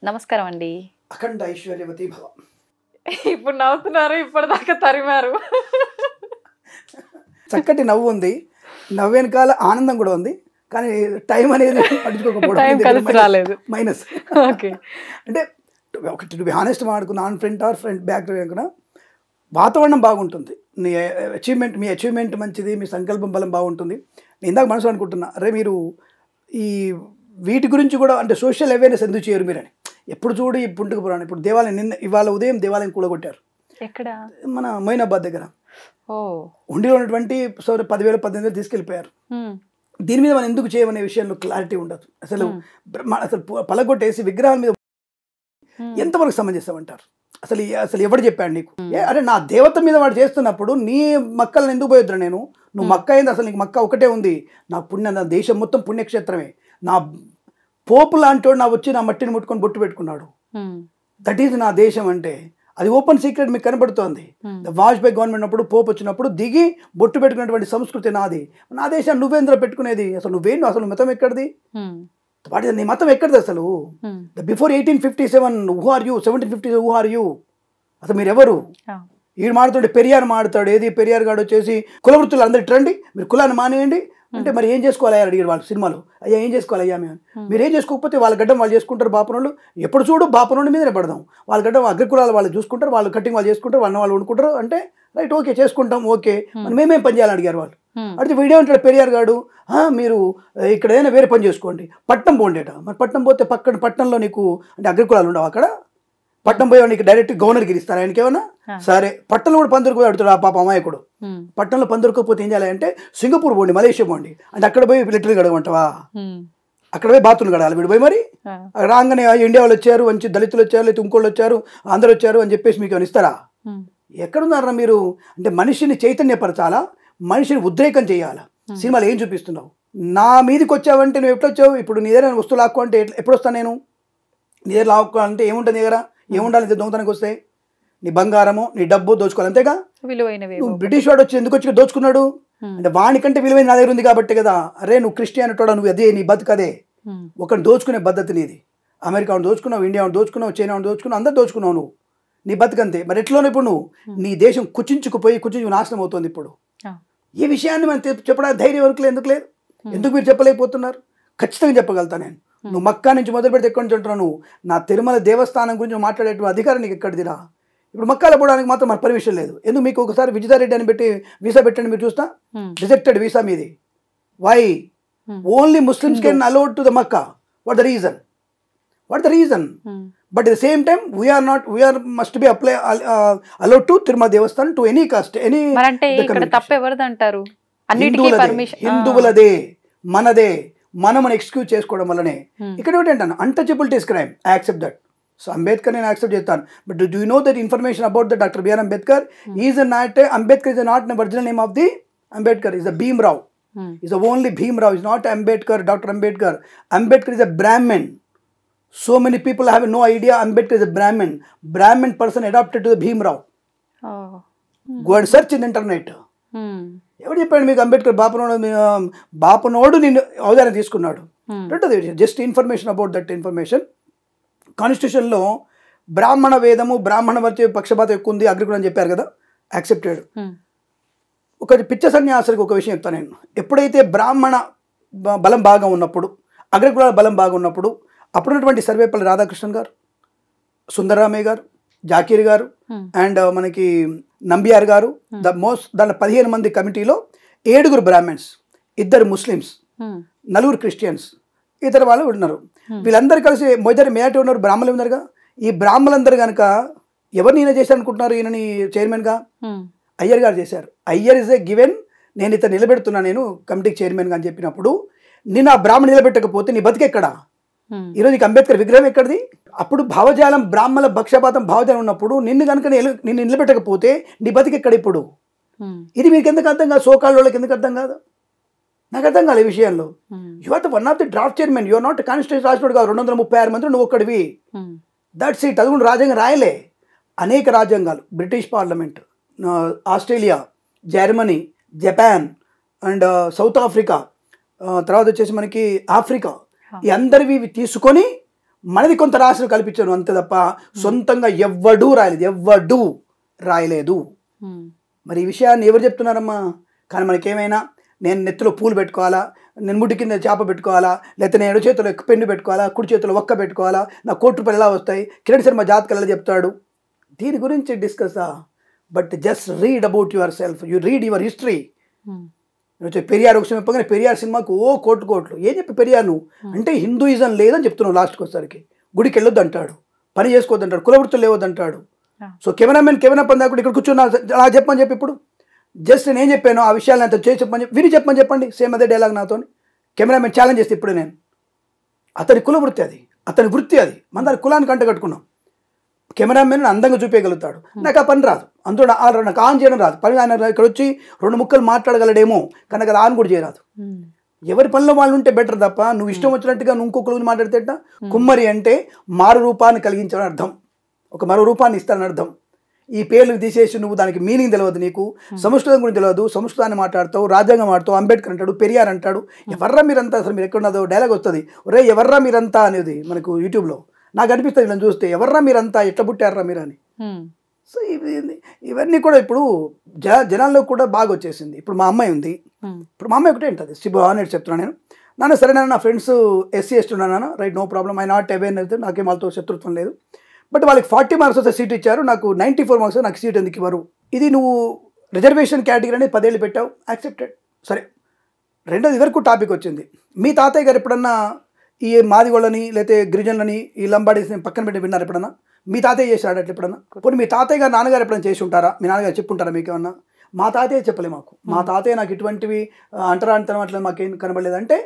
నమస్కారం అండి. అఖండ ఐశ్వర్యవతి భవ. ఇప్పుడు నవ్వుతున్నారు, ఇప్పటిదాకా తరిమారు. చక్కటి నవ్వు ఉంది, నవ్వు వెనకాల ఆనందం కూడా ఉంది. కానీ టైం అనేది పట్టించుకోకపోవడం మైనస్. ఓకే, అంటే ఒకటి టు బి హానెస్ట్ మాట్లాడుకున్న on front are front back కూడా వాతావరణం బాగుంటుంది. మీ అచీవ్మెంట్ మంచిది, మీ సంకల్పం బలం బాగుంటుంది. నేను ఇందాక మనసులో అనుకుంటున్నా, అరే మీరు ఈ వీటి గురించి కూడా అంటే సోషల్ అవేర్నెస్ ఎందుకు చేయరు మీరని. ఎప్పుడు చూడు ఈ పుంటుకు పురాణం. ఇప్పుడు దేవాలయం ఇవాళ ఉదయం దేవాలయం కూలగొట్టారు. ఎక్కడ? మన మొయినాబాద్ దగ్గర. ఉండిలో ఉన్నటువంటి 10,000-18,000 తీసుకెళ్ళిపోయారు. దీని మీద మనం ఎందుకు చేయమనే విషయంలో క్లారిటీ ఉండదు. అసలు పలగొట్టేసి విగ్రహాల మీద ఎంతవరకు సమంజసం అంటారు? అసలు ఎవడు చెప్పాడు నీకు? అరే నా దేవత మీద వాడు చేస్తున్నప్పుడు నీ మక్కలను ఎందుకు పోయొద్దురా? నువ్వు మక్క అయింది, అసలు నీకు మక్క ఒకటే ఉంది. నా దేశం మొత్తం పుణ్యక్షేత్రమే. నా పోపు లాంటి నా వచ్చి నా మట్టిని ముట్టుకొని బొట్టు పెట్టుకున్నాడు. దట్ ఈజ్ నా దేశం అంటే. అది ఓపెన్ సీక్రెట్ మీకు కనబడుతోంది. వాజ్పేయి గవర్నమెంట్ అప్పుడు పోపు వచ్చినప్పుడు దిగి బొట్టు పెట్టుకున్నటువంటి సంస్కృతి నాది. నా దేశాన్ని నువ్వేంద్ర పెట్టుకునేది? అసలు నువ్వేంటి? అసలు మతం ఎక్కడిది? వాటి నీ మతం ఎక్కడిది అసలు? Before 1857 who are you? 1750 who are you? అసలు మీరు ఎవరు? వీడు మాడుతుంటే పెరియార్ మాడుతాడు. ఏది పెరియార్ గాడు వచ్చేసి కులవృత్తులు అందరికి రండి, మీరు కులాన్ని మానేయండి అంటే మరి ఏం చేసుకోవాలి అయ్యా అడిగారు వాళ్ళు సినిమాలో. అయ్యా ఏం చేసుకోవాలి అయ్యా మేము? మీరు ఏం చేసుకోకపోతే వాళ్ళ గడ్డం వాళ్ళు చేసుకుంటారు. బాపనోళ్ళు ఎప్పుడు చూడు బాపనోళ్ళ మీదనే పడదాం. వాళ్ళ గడ్డం అగ్రకులాలు వాళ్ళు చూసుకుంటారు, వాళ్ళు కటింగ్ వాళ్ళు చేసుకుంటారు, వాళ్ళు వండుకుంటారు. అంటే రైట్, ఓకే చేసుకుంటాం, ఓకే. మరి మేమేం పని చేయాలని అడిగారు వాళ్ళు. అడిగితే వీడియో ఉంటాడు పెరియార్ గాడు, మీరు ఇక్కడ ఏదైనా వేరే పని చేసుకోండి, పట్నం పోండేట. మరి పట్నం పోతే పట్టణంలో నీకు అంటే అగ్రకులాలు ఉండవు అక్కడ. పట్నం పోయి నీకు డైరెక్ట్ గవర్నర్కి ఇస్తారు. ఆయనకి ఏమన్నా సరే పట్టణంలో కూడా పందురుకు అడుగుతాడు ఆ పాప అమాయకుడు. పట్టణంలో పందురుకోపోతే ఏం చేయాలి అంటే సింగపూర్ పోండి, మలేషియా పోండి అంటే అక్కడ పోయి లిటరల్ గడగమంటావా? అక్కడ పోయి బాత్రూమ్ గడాలి వీడు పోయి. మరి రాగానే ఇండియా వాళ్ళు వచ్చారు, మంచి దళితులు వచ్చారు, లేకపోతే ఇంకోళ్ళు వచ్చారు, అందరు వచ్చారు అని చెప్పేసి మీకు ఇస్తారా? ఎక్కడున్నారా మీరు? అంటే మనిషిని చైతన్యపరచాలా, మనిషిని ఉద్రేకం చేయాలా? సినిమాలు ఏం చూపిస్తున్నావు? నా మీదకి వచ్చావంటే నువ్వు ఎట్లొచ్చావు? ఇప్పుడు నీ దగ్గర వస్తువు లాక్కో అంటే ఎప్పుడు వస్తాను నేను? నీ దగ్గర లాక్కో అంటే ఏముంటుంది? నీ దగ్గర ఏముండాలి దొంగతనానికి వస్తే? నీ బంగారము, నీ డబ్బు దోచుకోవాలి, అంతేగా? నువ్వు బ్రిటిష్ వాడు వచ్చి ఎందుకు వచ్చి దోచుకున్నాడు అంటే వానికంటే విలువైన నా దగ్గర ఉంది కాబట్టి కదా. అరే నువ్వు క్రిస్టియన్ అంటాడు, నువ్వు అదే నీ బతుకదే. ఒకరిని దోచుకునే పద్ధతి నీది. అమెరికాను దోచుకున్నావు, ఇండియాను దోచుకున్నావు, చైనాను దోచుకున్నావు, అందరు దోచుకున్నావు నువ్వు. నీ బతుకంతే. మరి ఎట్లోనే ఇప్పుడు నువ్వు నీ దేశం కుచించుకు నాశనం అవుతుంది. ఇప్పుడు ఈ విషయాన్ని మనం చెప్పడానికి ధైర్యం వరకు ఎందుకు లేదు? ఎందుకు మీరు చెప్పలేకపోతున్నారు? ఖచ్చితంగా చెప్పగలుగుతా నేను. నువ్వు మక్కా నుంచి మొదలు పెడితే ఎక్కడి నుంచి అంటున్నావు? నువ్వు నా తిరుమల దేవస్థానం గురించి మాట్లాడేటువంటి అధికారం నీకు ఎక్కడిదిరా? ఇప్పుడు మక్కాలో పోవడానికి మాత్రం మన పర్మిషన్ లేదు. ఎందుకు? మీకు ఒకసారి విజయరెడ్డి అని పెట్టి వీసా పెట్టండి, మీరు చూస్తా రిజెక్టెడ్ వీసా మీది. Why? Only Muslims can allowed to the Mecca. What the reason? But at the same time, we must be allowed to Tirumala Devasthanam to any caste, any. అంటే ఇక్కడ తప్పు ఎవరిది అంటారు? అన్నిటికీ పర్మిషన్ హిందువులదే, మనదే. మనం ఎక్స్క్యూజ్ చేసుకోవడం వల్లనే ఇక్కడ ఏంటంటే untouchability is crime. I accept that. So Ambedkar నేను యాక్సెప్ట్ చేస్తాను. But do you know that information about the doctor BR Ambedkar? Is not Ambedkar is not original name of the Ambedkar. Is a Bhim Rao. Is the only Bhim Rao. Is not Ambedkar, Dr. Ambedkar. Ambedkar is a Brahmin. So many people have no idea Ambedkar is a Brahmin. Brahmin person adopted to the Bhim Rao. Go and search in the internet. ఎవరు చెప్పాడు మీకు అంబేద్కర్ బాపనోడు నిన్ను అవధానం తీసుకున్నాడు? Just information about that information. కాన్స్టిట్యూషన్లో బ్రాహ్మణ వేదము, బ్రాహ్మణ వర్తి పక్షపాతం ఎక్కువ ఉంది, అగ్రకులం అని చెప్పారు కదా, యాక్సెప్టెడ్. ఒక పిచ్చ సన్యాసులకు ఒక విషయం చెప్తాను నేను. ఎప్పుడైతే బ్రాహ్మణ బలం బాగా ఉన్నప్పుడు, అగ్రకులాల బలం బాగున్నప్పుడు, అప్పుడున్నటువంటి సర్వేపల్లి రాధాకృష్ణన్ గారు, సుందరరామయ్య గారు, జాకీర్ గారు అండ్ మనకి నంబియార్ గారు, దాంట్లో 15 మంది కమిటీలో 7 బ్రాహ్మణ్స్, 2 ముస్లిమ్స్, 4 క్రిస్టియన్స్, ఇతర వాళ్ళు ఉన్నారు. వీళ్ళందరూ కలిసి మెజారిటీ ఉన్నారు, బ్రాహ్మణులు ఉన్నారుగా. ఈ బ్రాహ్మణులందరూ కనుక ఎవరిని ఈయన చేశారు అనుకుంటున్నారు? ఈయనని చైర్మన్గా అయ్యర్ గారు చేశారు. అయ్యర్ ఇస్ ఏ గివెన్, నేను ఇతను నిలబెడుతున్నా, నేను కమిటీకి చైర్మన్గా అని చెప్పినప్పుడు నేను ఆ బ్రాహ్మణ నిలబెట్టకపోతే నీ బతికెక్కడా? ఈరోజు నీకు అంబేద్కర్ విగ్రహం ఎక్కడిది? అప్పుడు భావజాలం, బ్రాహ్మణ పక్షపాతం భావజాలం ఉన్నప్పుడు నిన్ను కనుక నిన్ను నిలబెట్టకపోతే నీ బతికెక్కడ ఇప్పుడు? ఇది మీకు ఎందుకు అర్థం కాదు? సోకాళ్ళకి ఎందుకు అర్థం కాదు? నాకు అర్థం కాదు ఈ విషయంలో. You are the one of the draft chairman. You are not constitution రాసినోడు కాదు. 236 మంది నువ్వు ఒక్కడివి. That's it. అది కూడా రాజ్యాంగం రాయలే. అనేక రాజ్యాంగాలు, British parliament, Australia, Germany, Japan and south Africa, తర్వాత వచ్చేసి మనకి ఆఫ్రికా, ఈ అందరివి తీసుకొని మనది కొంత రాశిని కల్పించాను అంతే తప్ప సొంతంగా ఎవ్వడూ రాయలేదు. మరి ఈ విషయాన్ని ఎవరు చెప్తున్నారమ్మా? కానీ మనకేమైనా నేను నెత్తిలో పూలు పెట్టుకోవాలా, నేను ముడి కింద చేప పెట్టుకోవాలా, లేకపోతే నేను ఎడు చేతిలో పెన్ను పెట్టుకోవాలా, కుడి చేతిలో ఒక్క పెట్టుకోవాలా, నా ₹1 కోటి ఎలా వస్తాయి, కిరణ్ శర్మ జాతకాలు ఎలా చెప్తాడు, దీని గురించి discuss. But just read about your self, you read your history. Periyar ఒక సినిమా చెప్పగానే పెరియార్ సినిమాకు కోట్లు ఏం చెప్పి పెరియార్ నువ్వు అంటే హిందూయిజం లేదని చెప్తున్నావు. లాస్ట్కి వచ్చేసరికి గుడికి వెళ్ళొద్దు అంటాడు, పని చేసుకోవద్దు అంటాడు, కులవృత్తులు లేవద్దు అంటాడు. సో కెమెరా పని దాకా ఇక్కడ కూర్చున్నా అలా చెప్పని చెప్పి ఇప్పుడు జస్ట్ నేను చెప్పాను ఆ విషయాలను అంత చేసి చెప్పని చెప్పి చెప్పండి. సేమ్ అదే డైలాగ్ నాతో కెమెరామెన్ ఛాలెంజ్ చేస్తే ఇప్పుడు నేను అతని కుల వృత్తి అది, అతని వృత్తి అది, మన దాని కులానికి అంట కట్టుకున్నాం. కెమెరామెన్ అందంగా చూపించగలుగుతాడు, నాకు ఆ పని రాదు, అందులో నాకు ఆన్ చేయడం రాదు. పని ఆయన ఇక్కడ వచ్చి 2 ముక్కలు మాట్లాడగలడేమో కానీ అది ఆన్ కూడా చేయరాదు. ఎవరి పనిలో వాళ్ళు ఉంటే బెటర్ తప్ప నువ్వు ఇష్టం వచ్చినట్టుగా నువ్వు ఇంకొకరు మాట్లాడితే కుమ్మరి అంటే మారు రూపాన్ని కలిగించని అర్థం, ఒక మరో రూపాన్ని ఇస్తానని అర్థం. ఈ పేర్లు తీసేసి నువ్వు దానికి మీనింగ్ తెలియదు, నీకు సంస్కృతం గురించి తెలియదు, సంస్కృతాన్ని మాట్లాడతావు, రాజ్యాంగం మాట్లాడతావు, అంబేద్కర్ అంటాడు, పెరియార్ అంటాడు. ఎవర్రా మీరంతా, అసలు మీరు ఎక్కడున్నదో డైలాగ్ వస్తుంది, ఒరే ఎవర్రా మీరంతా అనేది మనకు యూట్యూబ్లో నాకు అనిపిస్తుంది ఇలా చూస్తే, ఎవర్రా మీరంతా ఎట్లా పుట్టారా మీరు అని. సో ఇవన్నీ కూడా ఇప్పుడు జనాల్లో కూడా బాగా వచ్చేసింది. ఇప్పుడు మా అమ్మాయి ఉంది, ఇప్పుడు మా అమ్మాయి ఒకటే ఉంటుంది శిబు అనేది చెప్తున్నాను నేను, నాన్న సరే నా ఫ్రెండ్స్ SC ST ఉన్నాను, right no problem, I not aware అయితే నాకేం వాళ్ళతో శత్రుత్వం లేదు. బట్ వాళ్ళకి 40 మార్క్స్ వస్తే సీట్ ఇచ్చారు, నాకు 94 మార్క్స్, నాకు సీట్ ఎందుకు ఇవ్వరు? ఇది నువ్వు రిజర్వేషన్ కేటగిరీ అనేది 10 ఏళ్ళు పెట్టావు, యాక్సెప్టెడ్. సరే, రెండోది వరకు టాపిక్ వచ్చింది, మీ తాతయ్య గారు ఎప్పుడన్నా ఈ మాదిగోళ్ళని లేకపోతే గిరిజనులని ఈ లంబాడీస్ని పక్కన పెట్టి విన్నారు ఎప్పుడన్నా? మీ తాతయ్య చేశాడు అట్లా ఎప్పుడన్నా? పోనీ మీ తాతయ్య గారు నాన్నగారు ఎప్పుడైనా చేసి ఉంటారా? మీ నాన్నగారు చెప్పుంటారా మీకేమన్నా? మా తాతయ్య చెప్పలే మాకు, మా తాతయ్య నాకు ఇటువంటివి అంటరాంతరం అట్లా మాకేం కనపడలేదు. అంటే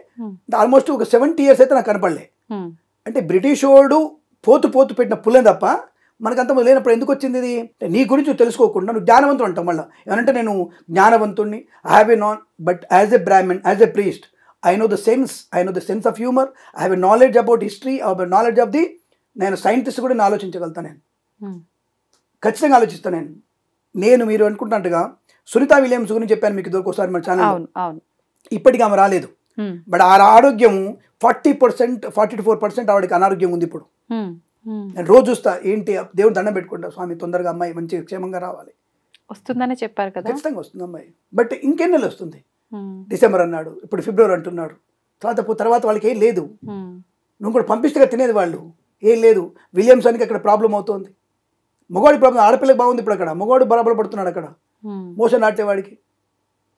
ఆల్మోస్ట్ ఒక 70 years అయితే నాకు కనపడలే. అంటే బ్రిటిష్ వాడు పోతు పెట్టిన పుల్లే తప్ప మనకంత లేనప్పుడు ఎందుకు వచ్చింది ఇది? నీ గురించి తెలుసుకోకుండా నువ్వు జ్ఞానవంతుడు అంటావు. మళ్ళీ ఏమంటే నేను జ్ఞానవంతుడిని, I have a none, but as a Brahmin, as a priest, I know the sense of humor, I have a knowledge about history, I have a knowledge of the, నేను సైంటిస్ట్ కూడా నేను ఆలోచించగలుగుతాను, నేను ఖచ్చితంగా ఆలోచిస్తాను. నేను మీరు అనుకుంటున్నట్టుగా సునీతా విలియమ్స్ గురించి చెప్పాను మీకు ఒకసారి మన ఛానల్, ఇప్పటికీ ఆమె రాలేదు. బట్ ఆ ఆరోగ్యం 40% ఆవిడకి అనారోగ్యం ఉంది ఇప్పుడు. నేను రోజు చూస్తా, ఏంటి దేవుడు దండం పెట్టుకుంటా, స్వామి తొందరగా అమ్మాయి మంచి క్షేమంగా రావాలి, వస్తుందని చెప్పారు కదా, ఖచ్చితంగా వస్తుంది అమ్మాయి. బట్ ఇంకెన్ని నెలలు వస్తుంది? డిసెంబర్ అన్నాడు, ఇప్పుడు ఫిబ్రవరి అంటున్నాడు, తర్వాత వాళ్ళకి ఏం లేదు. నువ్వు కూడా పంపిస్తే తినేది వాళ్ళు, ఏం లేదు. విలియమ్సన్కి అక్కడ ప్రాబ్లం అవుతుంది, మగవాడి ప్రాబ్లం, ఆడపిల్లకి బాగుంది ఇప్పుడు, అక్కడ మగవాడు బరాబర్ పడుతున్నాడు అక్కడ మోషన్ ఆడేవాడికి.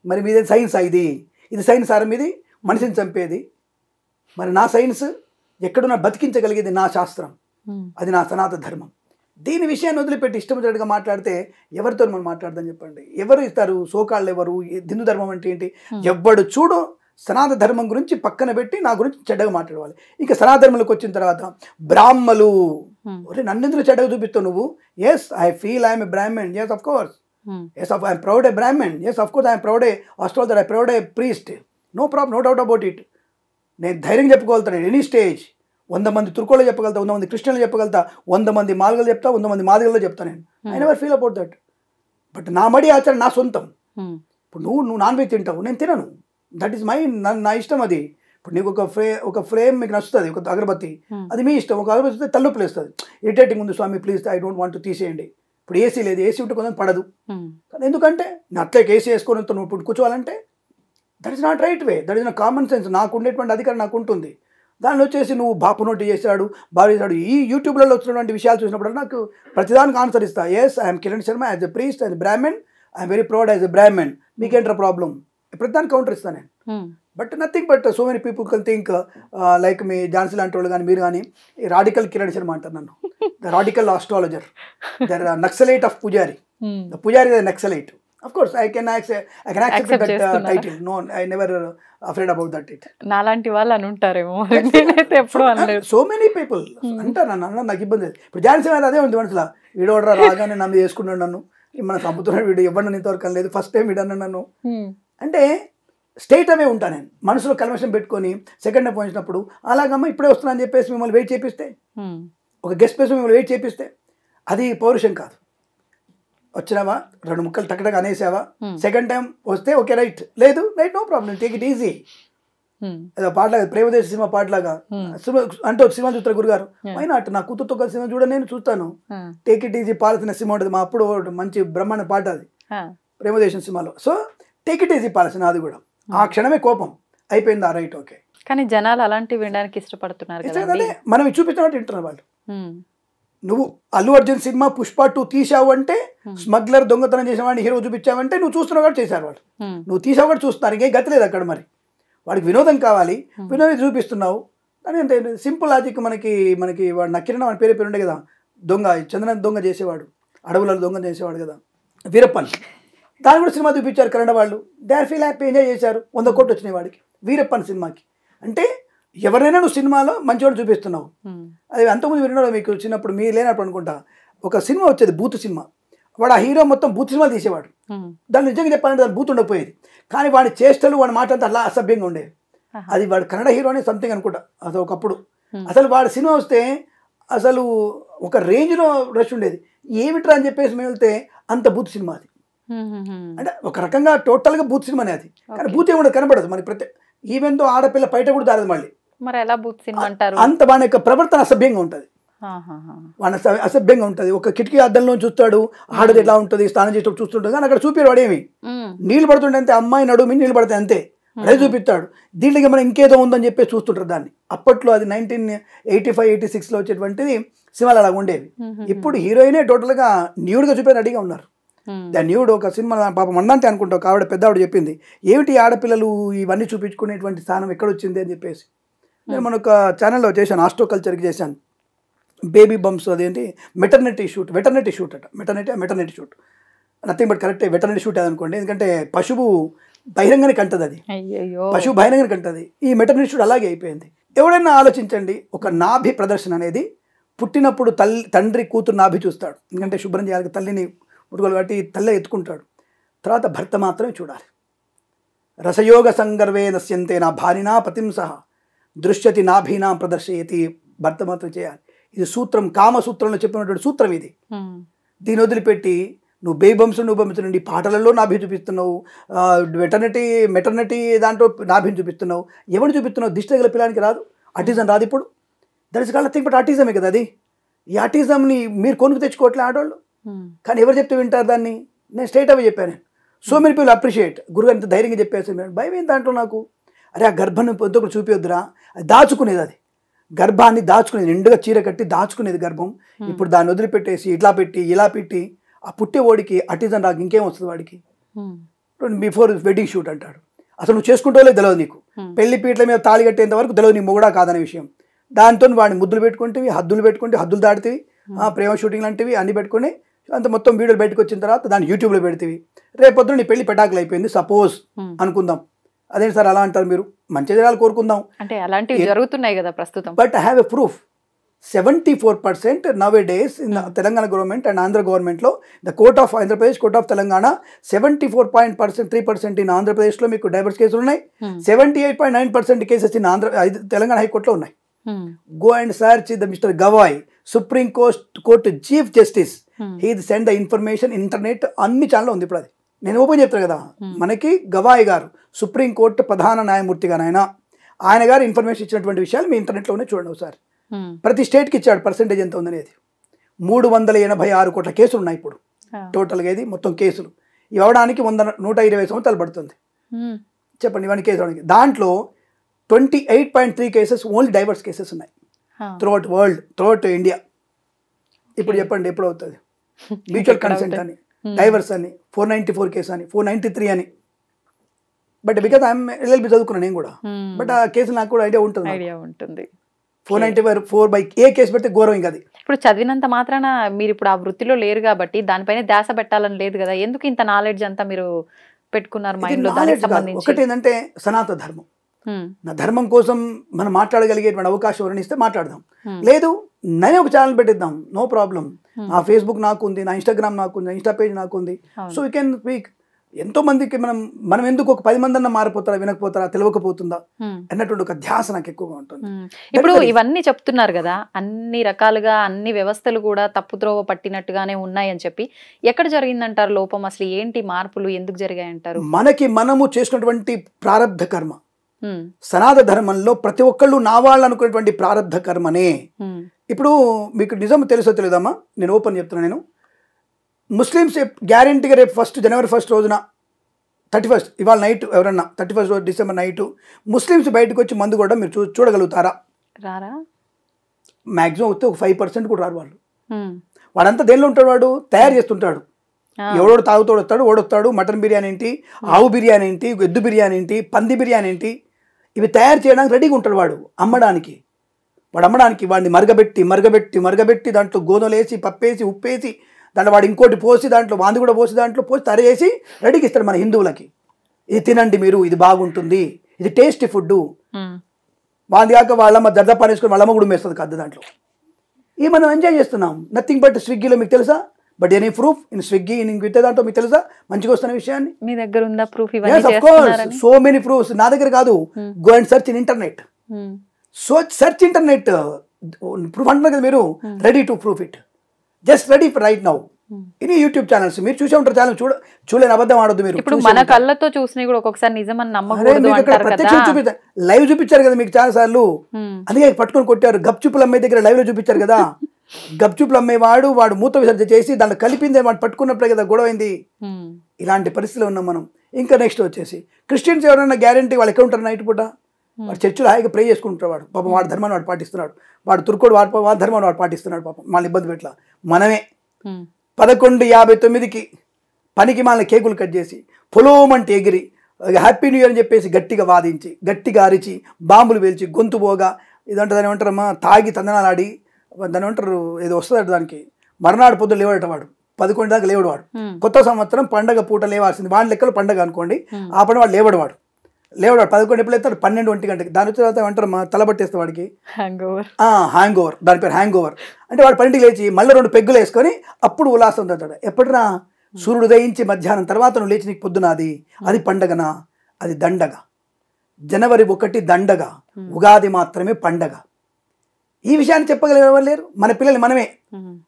మరి మీదే సైన్స్, ఇది సైన్స్ ఆరం, ఇది మనిషిని చంపేది. మరి నా సైన్స్ ఎక్కడున్నా బతికించగలిగేది నా శాస్త్రం, అది నా సనాతన ధర్మం. దీని విషయాన్ని వదిలిపెట్టి ఇష్టం వచ్చినట్టుగా మాట్లాడితే ఎవరితో మనం మాట్లాడదాం చెప్పండి? ఎవరు ఇస్తారు? సోకాళ్ళు ఎవరు? హిందూ ధర్మం అంటే ఏంటి? ఎవ్వడు చూడు సనాతన ధర్మం గురించి పక్కన పెట్టి నా గురించి చెడ్డగా మాట్లాడవాలి. ఇంకా సనాతన ధర్మంలోకి వచ్చిన తర్వాత బ్రాహ్మలు, నన్నెందుకు చెడ్డగా చూపిస్తావు నువ్వు? Yes, I feel I'm a Brahmin, yes of course, I'm proud a Brahmin, yes of course I'm proud a astrologer, I proud a priest, no problem, no doubt about it. నేను ధైర్యం చెప్పుకోగలుగుతాను ఎనీ స్టేజ్. 100 మంది తుర్కోళ్ళు చెప్పగలుగుతా, 100 మంది క్రిస్టియన్లు చెప్పగలుగుతా, 100 మంది మాల్గలు చెప్తా, 100 మంది మాదిగల్లో చెప్తా. నేను I never feel about that. But నా మడి ఆచారం నా సొంతం. ఇప్పుడు నువ్వు నాన్ వెజ్ తింటావు, నేను తినను, దట్ ఈస్ మై, నా ఇష్టం అది. ఇప్పుడు నీకు ఒక ఫ్రేమ్ మీకు నచ్చుతుంది, ఒక అగరబత్తి, అది మీ ఇష్టం. ఒక అగరబత్తి తలనొప్పి వేస్తుంది, ఇరిటేటింగ్ ఉంది స్వామి please I don't want to తీసేయండి. ఇప్పుడు ఏసీ లేదు, ఏసీ ఉంటే కొంచెం పడదు, ఎందుకంటే నేను అట్లే ఏసీ వేసుకొని నువ్వు ఇప్పుడు కూర్చోవాలంటే that is not right way, that is నా కామన్ సెన్స్. నాకు ఉండేటువంటి అధికారం నాకు ఉంటుంది. దానిలో వచ్చేసి నువ్వు బాపు నోటి చేశాడు, బాగా చేశాడు, ఈ యూట్యూబ్లలో వచ్చినటువంటి విషయాలు చూసినప్పుడు నాకు ప్రతిదానికి ఆన్సర్ ఇస్తా. Yes, I'm Kiran Sharma, as a priest, as a Brahmin, I'm very proud as a Brahmin, మీకేంట్రా ప్రాబ్లం? ప్రతిదానికి కౌంటర్ ఇస్తాను నేను. But nothing but so many people can think like me Jhansi లాంటి వాళ్ళు కానీ మీరు కానీ రాడికల్ కిరణ్ శర్మ అంటారు నన్ను, the radical astrologer, the naxalite of పూజారి, ద పూజారి the naxalite. Of course, I can accept that title. No, I never afraid about that. నాలాంటి వాళ్ళు అని ఉంటారేమో, ఎప్పుడు అనలేదు. సో మెనీ పీపుల్ అంటారు నన్ను, నాకు ఇబ్బంది. ఇప్పుడు ఝాన్సీ గారు అదే ఉంది మనసులో, వీడోడరా రాగానే నన్ను చేసుకున్నాడు, నన్ను మన చంపుతున్నాడు వీడు, ఎవరిని ఇంతవరకు అనలేదు, ఫస్ట్ టైం వీడన్నా నన్ను అంటే స్టేట్ అవే ఉంటాను నేను. మనసులో కల్మషం పెట్టుకొని సెకండ్ టైం పోయించినప్పుడు అలాగమ్మ ఇప్పుడే వస్తున్నా అని చెప్పేసి మిమ్మల్ని వెయిట్ చేపిస్తే, ఒక గెస్ట్ ప్లేస్ మిమ్మల్ని వెయిట్ చేపిస్తే అది పౌరుషం కాదు. వచ్చినావా 2 ముక్కలు టక్కటగా అనేసావా, సెకండ్ టైం వస్తే ఓకే రైట్, లేదు right, no problem, take it easy. ఏదో పాటలాగా ప్రేమదేశ సినిమా పాటలాగా అంటే సినిమా చూస్తారు గురుగారు అయినా నా కూతురుతో కలిసి సినిమా చూడ నేను చూస్తాను. టేక్ ఇట్ ఈజీ పాలసిన సినిమా ఉంటుంది, మా అప్పుడు మంచి బ్రహ్మాండ పాట అది ప్రేమదేశం సినిమాలో. సో టేక్ ఇట్ ఈజీ పాలసిన అది కూడా ఆ క్షణమే కోపం అయిపోయింది, ఆ రైట్ ఓకే. కానీ జనాలు అలాంటివి వినడానికి ఇష్టపడుతున్నారు కదా, మనం చూపించినట్టు వింటున్నారు వాళ్ళు. నువ్వు అల్లు అర్జున్ సినిమా పుష్ప 2 తీసావు అంటే స్మగ్లర్ దొంగతనం చేసిన వాడిని హీరో చూపించావంటే నువ్వు చూస్తున్నావు కూడా చేశారు వాళ్ళు, నువ్వు తీసావు కూడా చూస్తున్నారు, ఇంకేం గతి లేదు అక్కడ. మరి వాడికి వినోదం కావాలి, వినోదం చూపిస్తున్నావు అని అంటే సింపుల్ లాజిక్. మనకి వాడు నక్కిరణ వాడి పేరు ఉండే కదా, దొంగ చంద్రనాథ్ దొంగ చేసేవాడు, అడవులలో దొంగ చేసేవాడు కదా వీరప్పన్, దాన్ని కూడా సినిమా చూపించారు కన్నడ వాళ్ళు. They are feel happy, enjoy చేశారు, 100 కోట్లు వచ్చినాయి వాడికి వీరప్పన్ సినిమాకి. అంటే ఎవరైనా నువ్వు సినిమాలో మంచివాడు చూపిస్తున్నావు. అది అంతకుముందు వినడం మీకు చిన్నప్పుడు మీరు లేనప్పుడు అనుకుంటా, ఒక సినిమా వచ్చేది బూత్ సినిమా, వాడు ఆ హీరో మొత్తం బూత్ సినిమాలు తీసేవాడు. దాన్ని నిజంగా చెప్పాలంటే దాని బూత్ ఉండకపోయేది, కానీ వాడి చేష్టలు వాడి మాట అంతా అలా అసభ్యంగా ఉండేవి. అది వాడు కన్నడ హీరో అనే సంథింగ్ అనుకుంటా అది ఒకప్పుడు. అసలు వాడి సినిమా వస్తే అసలు ఒక రేంజ్లో రష్ ఉండేది. ఏమిట్రా అని చెప్పేసి మేము వెళ్తే అంత బూత్ సినిమా అది. అంటే ఒక రకంగా టోటల్గా బూత్ సినిమానే అది, కానీ బూత్ ఏముండదు కనబడదు మనకి. ప్రతి ఈవెన్ తో ఆడపిల్ల బయట కూడా దారదు మళ్ళీ. మరి ఎలా బూత్ సినిమా అంటారు? అంత వాడి యొక్క ప్రవర్తన అసభ్యంగా ఉంటుంది, వాడి అసభ్యంగా ఉంటుంది. ఒక కిటికీ అద్దంలో చూస్తాడు, ఆడది ఎట్లా ఉంటుంది స్నానం చేసేటప్పుడు చూస్తుంటుంది, కానీ అక్కడ చూపాడు వాడేమి నీళ్ళు పడుతుంటే అంతే, అమ్మాయి నడుము నీళ్ళు పడతాయి అంతే, అదే చూపిస్తాడు. దీంట్లో మనం ఇంకేదో ఉందని చెప్పేసి చూస్తుంటారు దాన్ని. అప్పట్లో అది 1985-86లో వచ్చేటువంటిది సినిమాలు అలా ఉండేవి. ఇప్పుడు హీరోయినే టోటల్గా న్యూడ్గా చూపే రెడీగా ఉన్నారు. దాని న్యూడ్ ఒక సినిమా పాప మందంటే అనుకుంటా, ఒక ఆవిడ పెద్ద ఆవిడ చెప్పింది, ఏమిటి ఆడపిల్లలు ఇవన్నీ చూపించుకునేటువంటి స్థానం ఎక్కడొచ్చింది అని చెప్పేసి. నేను మన ఒక ఛానల్లో చేశాను, ఆస్ట్రో కల్చర్కి చేశాను, బేబీ బంప్స్, అదేంటి వెటర్నిటీ షూట్ అట, maternity shoot nothing but correct వెటర్నిటీ shoot అనుకోండి. ఎందుకంటే పశువు బహిరంగానే కంటది, అది పశువు బహిరంగానే కంటది. ఈ మెటర్నిటీ షూట్ అలాగే అయిపోయింది. ఎవడైనా ఆలోచించండి, ఒక నాభి ప్రదర్శన అనేది పుట్టినప్పుడు తండ్రి కూతురు నాభి చూస్తాడు, ఎందుకంటే శుభ్రం చేయాలి తల్లిని ముట్టుకోలు కాబట్టి తల్లి ఎత్తుకుంటాడు. తర్వాత భర్త మాత్రమే చూడాలి. రసయోగ సంగర్వే నశ్యంతే నా భార్యనా పతిం సహా దృశ్యతి నాభీనా ప్రదర్శయతి, భర్త మాత్రం చేయాలి. ఇది సూత్రం, కామసూత్రంలో చెప్పినటువంటి సూత్రం ఇది. దీని వదిలిపెట్టి నువ్వు బేబంస్ నుండి పాటలలో నాభి చూపిస్తున్నావు, మెటర్నిటీ దాంట్లో నాభిని చూపిస్తున్నావు. ఎవరిని చూపిస్తున్నావు? దిష్టి గల పిల్లానికి రాదు, అటిజం రాదు. ఇప్పుడు that is called nothing but ఆటిజమే కదా అది. ఈ ఆటిజంని మీరు కొనుక్కు తెచ్చుకోవట్లే ఆడవాళ్ళు, కానీ ఎవరు చెప్తే వింటారు దాన్ని? నేను స్ట్రైట్ అవే చెప్పాను. సో మెనీ పీపుల్ అప్రిషియేట్, గురుగారు ఇంత ధైర్యంగా చెప్పేసి. భయం ఏంటి దాంట్లో నాకు? అరే ఆ గర్భాన్ని పొద్దుకు చూపించొద్దురా, అది దాచుకునేది, అది గర్భాన్ని దాచుకునేది, నిండుగా చీర కట్టి దాచుకునేది గర్భం. ఇప్పుడు దాన్ని వదిలిపెట్టేసి ఇట్లా పెట్టి ఇలా పెట్టి ఆ పుట్టే వాడికి అటిజం రాక ఇంకేం వస్తుంది వాడికి? బిఫోర్ వెడ్డింగ్ షూట్ అంటాడు, అసలు నువ్వు చేసుకుంటావో తెలియదు నీకు. పెళ్లి పీటల మీద తాళి కట్టేంత వరకు తెలియదు నీ మొగుడా కాదనే విషయం. దాంతో వాడిని ముద్దులు పెట్టుకుంటేవి, హద్దులు దాటితేవి, ప్రేమ షూటింగ్ లాంటివి అన్ని పెట్టుకుని అంత మొత్తం వీడియోలు బయటకు వచ్చిన తర్వాత దాన్ని యూట్యూబ్లో పెడితేవి. రేపొద్దున నీ పెళ్లి పెటాకులు అయిపోయింది సపోజ్ అనుకుందాం. అదేంటి సార్ అలా అంటారు మీరు? మంచి జనాలు కోరుకుందాం అంటే అలాంటివి జరుగుతున్నాయి కదా ప్రస్తుతం. But I have a proof. 74% nowadays in the Telangana government and Andhra government lo, the court of Andhra Pradesh, court of Telangana, 74.3% in Andhra Pradesh lo meeku divorce cases unnai, 78.9% cases in Telangana High Court lo unnai. Go and search the Mr. Gavai, Supreme Court Chief Justice. He send the information internet అన్ని channel ఉంది. ఇప్పుడు అది నేను open చెప్తాను కదా, మనకి గవాయ్ గారు supreme court ప్రధాన న్యాయమూర్తి గారు ఆయన గారు ఇన్ఫర్మేషన్ ఇచ్చినటువంటి విషయాలు మీ ఇంటర్నెట్లోనే చూడండి ఒకసారి. ప్రతి స్టేట్కి ఇచ్చాడు పర్సెంటేజ్ ఎంత ఉందనేది. 386 కోట్ల కేసులు ఉన్నాయి ఇప్పుడు టోటల్గా. ఇది మొత్తం కేసులు ఇవ్వడానికి 120 సంవత్సరాలు పడుతుంది. చెప్పండి ఇవన్నీ కేసులు అవడానికి. దాంట్లో 28.3 కేసెస్ ఓన్లీ డైవర్స్ కేసెస్ ఉన్నాయి త్రూఅవుట్ వరల్డ్, త్రూఅవుట్ ఇండియా. ఇప్పుడు చెప్పండి ఎప్పుడు అవుతుంది? మ్యూచువల్ కన్సెంట్ అని, డైవర్స్ అని, 494 కేసు అని, 493 అని. బట్ బికాజ్ ఐఎమ్ ఎల్ఎల్బి చదువుకున్నాను నేను కూడా, బట్ ఆ కేసులు నాకు కూడా ఐడియా ఉంటుంది. 494 బై ఏ కేసు పెడితే గౌరవం అది. ఇప్పుడు చదివినంత మాత్రాన మీరు ఇప్పుడు ఆ వృత్తిలో లేరు కాబట్టి దానిపైన ధ్యాస పెట్టాలని లేదు కదా, ఎందుకు ఇంత నాలెడ్జ్ అంతా మీరు పెట్టుకున్నారు మైండ్ లో? దానికి సంబంధించి ఒకటి ఏంటంటే సనాతన ధర్మం, నా ధర్మం కోసం మనం మాట్లాడగలిగేటువంటి అవకాశం ఎవరైనా ఇస్తే మాట్లాడదాం, లేదు నేను ఒక ఛానల్ పెట్టిద్దాం, నో ప్రాబ్లం. నా ఫేస్బుక్ నాకు ఉంది, నా ఇన్స్టాగ్రామ్ నాకు ఉంది, ఇన్స్టా పేజ్ నాకు ఉంది, సో వీ కెన్ స్పీక్. ఎంతో మందికి మనం ఎందుకు ఒక 10 మంది అన్న మారిపోతారా, వినకపోతారా, తెలియకపోతుందా అన్నటువంటి ఒక ధ్యాస నాకు ఎక్కువగా ఉంటుంది. ఇప్పుడు ఇవన్నీ చెప్తున్నారు కదా, అన్ని రకాలుగా అన్ని వ్యవస్థలు కూడా తప్పుద్రోవ పట్టినట్టుగానే ఉన్నాయని చెప్పి, ఎక్కడ జరిగిందంటారు లోపం? అసలు ఏంటి మార్పులు ఎందుకు జరిగాయంటారు? మనము చేసినటువంటి ప్రారబ్ధ కర్మ, సనాతన ధర్మంలో ప్రతి ఒక్కళ్ళు నా వాళ్ళు అనుకునేటువంటి ప్రారంధ కర్మనే. ఇప్పుడు మీకు నిజం తెలుసో తెలియదమ్మా, నేను ఓపెన్ చెప్తున్నాను. నేను ముస్లిమ్స్ గ్యారెంటీగా రేపు జనవరి 1 రోజున 31 ఇవాళ నైట్ ఎవరన్నా 31 రోజు డిసెంబర్ నైట్ ముస్లిమ్స్ బయటకు వచ్చి మందు కూడా మీరు చూడగలుగుతారా? రారా? మ్యాక్సిమం వస్తే ఒక 5% కూడా రారు వాళ్ళు. వాడంతా దేనిలో ఉంటాడు? వాడు తయారు చేస్తుంటాడు. ఎవడోడు తాగుతోడు వస్తాడు, ఓడొస్తాడు. మటన్ బిర్యానీ ఏంటి, ఆవు బిర్యానీ ఏంటి, ఎద్దు బిర్యానీ ఏంటి, పంది బిర్యానీ ఏంటి, ఇవి తయారు చేయడానికి రెడీగా ఉంటాడు వాడు అమ్మడానికి. వాడిని మరగబెట్టి దాంట్లో గోధుమలేసి పప్పేసి ఉప్పేసి దాంట్లో వాడు ఇంకోటి పోసి దాంట్లో వాంది కూడా పోసి దాంట్లో పోసి తయారు రెడీకి ఇస్తాడు మన హిందువులకి. ఇది తినండి మీరు, ఇది బాగుంటుంది, ఇది టేస్టీ ఫుడ్. వాంది కాక వాళ్ళమ్మ జర్దా పాన్ వేసుకొని వాళ్ళమ్మ కూడా వేస్తుంది కాదు దాంట్లో. ఇవి మనం ఎంజాయ్ చేస్తున్నాం. నథింగ్ బట్ స్విగ్గీలో మీకు తెలుసా? But any proof in Swiggy in ఇంకే దాంట్లో మీకు తెలుసా మంచిగా వస్తున్న విషయాన్ని? మీ దగ్గర ఉందా ప్రూఫ్? So many proofs. నా దగ్గర కాదు, go and search in internet. Search internet proof అంటున్నారు కదా మీరు, ready to proof it, just ready for right now. ఇన్ని యూట్యూబ్ ఛానల్స్ మీరు చూసే ఉంటారు. ఛానల్ చూడలేని అబద్ధం ఆడొద్దు మీరు. ఇప్పుడు మన కళ్ళతో చూసినా కూడా ఒక్కొక్కసారి నిజం అని నమ్మకూడదు అంటారు కదా. లైవ్ చూపించారు కదా మీకు చాలా సార్లు, అందుకే పట్టుకొని కొట్టారు. గప్చుప్పులు అమ్మే దగ్గర లైవ్ లో చూపించారు కదా. గప్చుప్పులు అమ్మేవాడు వాడు మూత విసర్జన చేసి దాంట్లో కలిపిందే వాడు పట్టుకున్నప్పుడే కదా గొడవైంది. ఇలాంటి పరిస్థితిలో ఉన్నాం మనం. ఇంకా నెక్స్ట్ వచ్చేసి క్రిస్టియన్స్ ఎవరైనా గ్యారంటీ వాళ్ళు ఎక్కడ ఉంటారు? నైట్ పూట వాడు చర్చిలో హాయిగా ప్రే చేసుకుంటారు. వాడు పాపం వాడి ధర్మాన్ని వాడు పాటిస్తున్నాడు. వాడు తుర్కోడు వాడి ధర్మాన్ని వాడు పాటిస్తున్నాడు. పాపం వాళ్ళని ఇబ్బంది పెట్టలా. మనమే 11:59కి పనికి మాలిన కేకులు కట్ చేసి పొలోమంటే ఎగిరి హ్యాపీ న్యూ ఇయర్ అని చెప్పేసి గట్టిగా వాదించి గట్టిగా అరిచి బాంబులు పేల్చి గొంతు పోగా ఇదంటే దాని ఏమంటారమ్మా తాగి తందనాలు ఆడి దాని ఏమంటారు ఏదో వస్తుందట దానికి. మర్నాడు పొద్దున లేవాడట వాడు, 11 దాకా లేవడు వాడు. కొత్త సంవత్సరం పండగ పూట లేవాల్సింది వాడి లెక్కలో పండగ అనుకోండి. ఆ పని వాడు లేవడు 11 ఎప్పుడు లేస్తాడు? 12, 1 గంటకి. దాని తర్వాత ఏమంటారు తలబట్టేస్తే వాడికి హ్యాంగ్ ఓవర్. దాని పేరు హ్యాంగ్ ఓవర్. అంటే వాడు 12కి లేచి మళ్ళీ 2 పెగ్గులు వేసుకొని అప్పుడు ఉల్లాసం అంటాడు. ఎప్పుడురా? సూర్యుడు ఉదయించి మధ్యాహ్నం తర్వాత నువ్వు లేచి నీకు పొద్దున అది పండగనా? అది దండగ. జనవరి 1 దండగ, ఉగాది మాత్రమే పండగ. ఈ విషయాన్ని చెప్పగలిగే ఎవరు లేరు. మన పిల్లలు మనమే.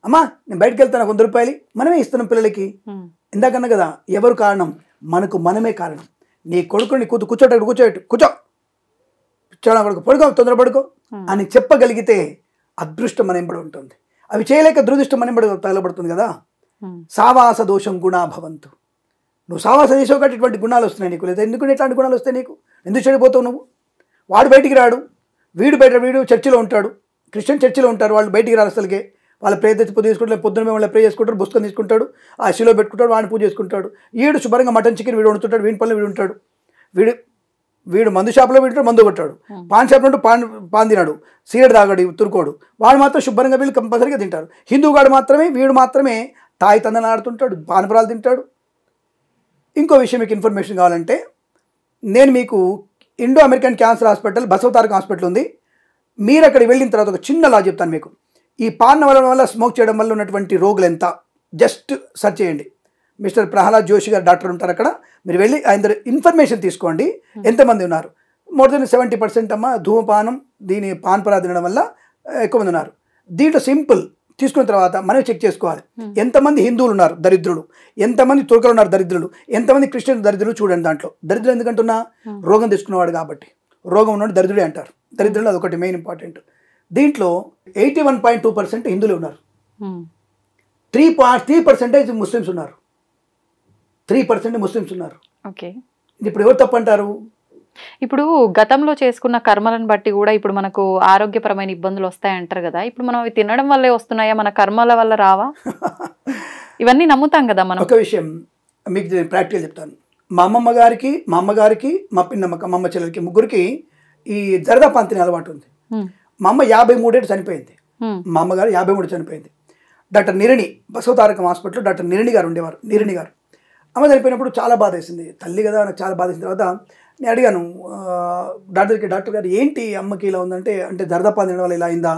అమ్మా నేను బయటకు వెళ్తాను, 100 రూపాయలు మనమే ఇస్తున్నాం పిల్లలకి. ఇందాకన్నా కదా, ఎవరు కారణం? మనకు మనమే కారణం. నీ కొడుకుని కూర్చో కొడుకు పడుకో, తొందర పడుకో అని చెప్పగలిగితే అదృష్టం మన ఎంబడి ఉంటుంది. అవి చేయలేక దురదృష్టం మన ఎంబడి తగలబడుతుంది కదా. సావాస దోషం గుణా భవంతు. నువ్వు సావాస చేసావు కాబట్టి ఇటువంటి గుణాలు వస్తున్నాయి నీకు. లేదా ఎందుకు ఇట్లాంటి గుణాలు వస్తాయి నీకు? ఎందుకు చెడిపోతావు నువ్వు? వాడు బయటికి రాడు, వీడు చర్చిలో ఉంటాడు. క్రిస్టియన్ చర్చిలో ఉంటారు, వాళ్ళు బయటికి రారు అసలుకే. వాళ్ళ ప్రే తీసుకుంటారు, పొద్దున్న వాళ్ళ ప్రే చేసుకుంటారు, పుస్తకం తీసుకుంటాడు, ఆ శిలో పెట్టుకుంటాడు, వాడిని పూజ చేసుకుంటాడు. వీడు శుభ్రంగా మటన్ చికెన్ వీడు వండుతుంటాడు, వీడి పనులు వీడు ఉంటాడు. వీడు మందు షాప్లో వీడు మందు కొట్టాడు, పాన్ షాప్లో ఉంటూ పాన్ తినాడు, సిగరెట్ తాగాడు, తురుకోడు. వాడు మాత్రం శుభ్రంగా వీళ్ళు కంపల్సరీగా తింటారు. హిందూగాడు మాత్రమే వీడు మాత్రమే తాయి తందన ఆడుతుంటాడు, పానపరాలు తింటాడు. ఇంకో విషయం మీకు ఇన్ఫర్మేషన్ కావాలంటే, నేను మీకు Indo American cancer hospital Basavataraka hospital ఉంది. మీరు అక్కడికి వెళ్ళిన తర్వాత ఒక చిన్న లా చెప్తాను మీకు. ఈ పాన్ వల్ల స్మోక్ చేయడం వల్ల ఉన్నటువంటి రోగులు ఎంత, జస్ట్ సెర్చ్ చేయండి. మిస్టర్ ప్రహ్లాద్ జోషి గారు డాక్టర్ ఉంటారు అక్కడ. మీరు వెళ్ళి ఆయన దగ్గర ఇన్ఫర్మేషన్ తీసుకోండి. ఎంతమంది ఉన్నారు? మోర్ దెన్ 70% అమ్మ ధూమపానం దీని పాన్పరా తినడం వల్ల ఎక్కువ మంది ఉన్నారు. దీంట్లో సింపుల్ తీసుకున్న తర్వాత మనం చెక్ చేసుకోవాలి. ఎంతమంది హిందువులు ఉన్నారు దరిద్రులు, ఎంతమంది తుర్కలు ఉన్నారు దరిద్రులు, ఎంతమంది క్రిస్టియన్ దరిద్రులు చూడండి. దాంట్లో దరిద్రులు ఎందుకంటున్నా? రోగం తీసుకున్నవాడు కాబట్టి. రోగం ఉన్నాడు దరిద్రుడే అంటారు. దరిద్రులు అదొకటి మెయిన్ ఇంపార్టెంట్. దీంట్లో 81.2% హిందువులు ఉన్నారు. 3% ముస్లిమ్స్ ఉన్నారు. 3% ముస్లిమ్స్ ఉన్నారు. ఓకే, ఇప్పుడు ఎవరు తప్పంటారు? ఇప్పుడు గతంలో చేసుకున్న కర్మలను బట్టి కూడా ఇప్పుడు మనకు ఆరోగ్యపరమైన ఇబ్బందులు వస్తాయంటారు కదా. ఇప్పుడు మనం అవి తినడం వల్లే వస్తున్నాయా, మన కర్మల వల్ల రావా? ఇవన్నీ నమ్ముతాం కదా మనం. ఒక విషయం మీకు ప్రాక్టికల్ చెప్తాను. మా అమ్మగారికి, మా పిన్నమ్మక, మా అమ్మ చెల్లెలకి ముగ్గురికి ఈ జరదా పాన్ తినే అలవాటు ఉంది. మా అమ్మ 53 ఏళ్ళు చనిపోయింది. మా అమ్మగారు 53 చనిపోయింది. డాక్టర్ నిరిణి బసవతారకం హాస్పిటల్లో డాక్టర్ నిరిణి గారు ఉండేవారు. నిరిణి గారు అమ్మ చనిపోయినప్పుడు చాలా బాధ వేసింది. తల్లి కదా, నాకు చాలా బాధ వేసిన తర్వాత నేను అడిగాను డాక్టర్ గారు ఏంటి అమ్మకి ఇలా ఉందంటే, అంటే జరదాపాన్ తినడం వల్ల ఇలా అయిందా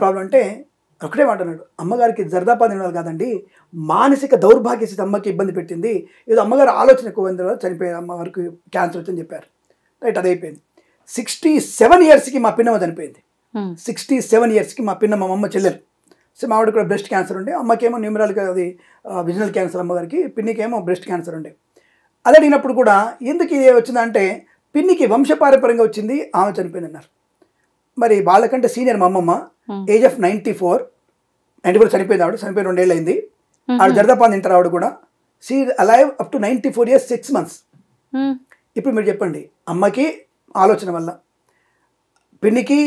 ప్రాబ్లం అంటే ఒకటే మాట అన్నాడు, అమ్మగారికి జరదాపాన్ తినడం వల్ల కాదండి, మానసిక దౌర్భాగ్య స్థితి అమ్మకి ఇబ్బంది పెట్టింది, ఏదో అమ్మగారు ఆలోచన ఎక్కువ తర్వాత చనిపోయింది, అమ్మగారికి క్యాన్సర్ వచ్చని చెప్పారు. రైట్, అది అయిపోయింది. 67 ఇయర్స్కి మా పిన్నమ్మ చనిపోయింది. 67 ఇయర్స్కి మా పిన్నమ్మ, మా అమ్మ చెల్లెలు. సో మా ఆవిడ కూడా బ్రెస్ట్ క్యాన్సర్ ఉండే, అమ్మకేమో న్యూమరాల్గా అది విజనల్ క్యాన్సర్, అమ్మగారికి పిన్నికేమో బ్రెస్ట్ క్యాన్సర్ ఉండే. అది అడిగినప్పుడు కూడా ఎందుకు ఇది వచ్చిందంటే పిన్నికి వంశపారంపర్యంగా వచ్చింది, ఆమె చనిపోయింది అన్నారు. మరి వాళ్ళకంటే సీనియర్ మా అమ్మమ్మ, ఏజ్ ఆఫ్ 94 చనిపోయింది. ఆవిడ చనిపోయి 2 ఏళ్ళు అయింది. ఆవిడ జరదపాన్ తింటారు. ఆవిడ కూడా see alive up to 94 years 6 months. ఇప్పుడు మీరు చెప్పండి, అమ్మకి ఆలోచన వల్ల పిన్నికి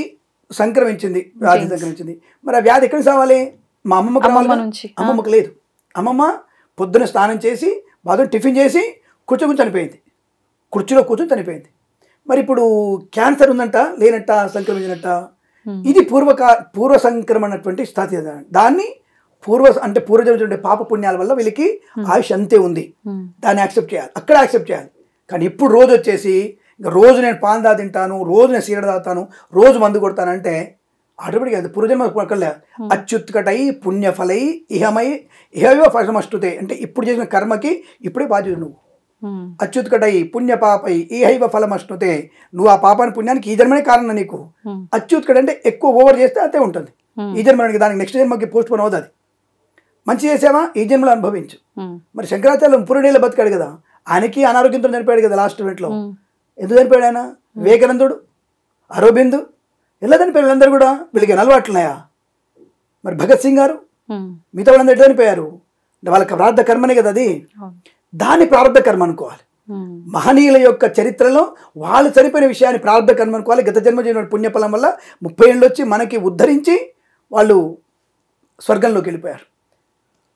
సంక్రమించింది, వ్యాధి సంక్రమించింది. మరి ఆ వ్యాధి ఎక్కడ సావాలి? మా అమ్మమ్మకి రావాలి. అమ్మమ్మకి లేదు. అమ్మమ్మ పొద్దున స్నానం చేసి బాగా టిఫిన్ చేసి కూర్చొని చనిపోయింది, కుర్చీలో కూర్చొని చనిపోయింది. మరి ఇప్పుడు క్యాన్సర్ ఉందంట, లేనట్ట, సంక్రమించినట్ట. ఇది పూర్వ సంక్రమణటువంటి స్థితి. దాన్ని పూర్వజన్మ పాప పుణ్యాల వల్ల వీళ్ళకి ఆయుష్ అంతే ఉంది, దాన్ని యాక్సెప్ట్ చేయాలి, అక్కడ యాక్సెప్ట్ చేయాలి. కానీ ఇప్పుడు రోజు వచ్చేసి ఇంకా రోజు నేను పాన్ తింటాను, రోజు నేను సీరడ తాగుతాను, రోజు మందు కొడతానంటే ఆటోమేటిక్గా అది పూర్వజన్మ పక్కలే. అత్యుత్కటై పుణ్యఫలై ఇహైవ ఫలమస్తుతే అంటే ఇప్పుడు చేసిన కర్మకి ఇప్పుడే బాధ్యత నువ్వు. అచ్యుత్కటై పుణ్య పాపై ఇహైవ ఫలమస్తుతే, నువ్వు ఆ పాపాన్ని పుణ్యానికి ఈ జన్మనే కారణం నీకు. అచ్యుత్కట అంటే ఎక్కువ ఓవర్ చేస్తే అంతే ఉంటుంది ఈ జన్మకి, దానికి నెక్స్ట్ జన్మకి పోస్ట్ పోన్ అవుతుంది. మంచి చేసావా ఈ జన్మలో అనుభవించు. మరి శంకరాచార్యం పురుడేళ్ళ బతికాడు కదా, ఆయనకి అనారోగ్యంతో చనిపోయాడు కదా లాస్ట్ మినిట్లో. ఎందుకు చనిపోయాడు ఆయన? వివేకానందుడు, అరవింద్ ఎలా చనిపోయారు వీళ్ళందరూ కూడా? వీళ్ళకి అలవాట్లున్నాయా? మరి భగత్ సింగ్ గారు, మిగతా వాళ్ళందరూ ఎట్లా చనిపోయారు? వాళ్ళకి ప్రారంభ కర్మనే కదా అది, దాన్ని ప్రారంభ కర్మ అనుకోవాలి. మహనీయుల యొక్క చరిత్రలో వాళ్ళు చనిపోయిన విషయాన్ని ప్రారంభ కర్మ అనుకోవాలి. గత జన్మ చేసిన పుణ్యఫలం వల్ల 30 ఏళ్ళు వచ్చి మనకి ఉద్ధరించి వాళ్ళు స్వర్గంలోకి వెళ్ళిపోయారు.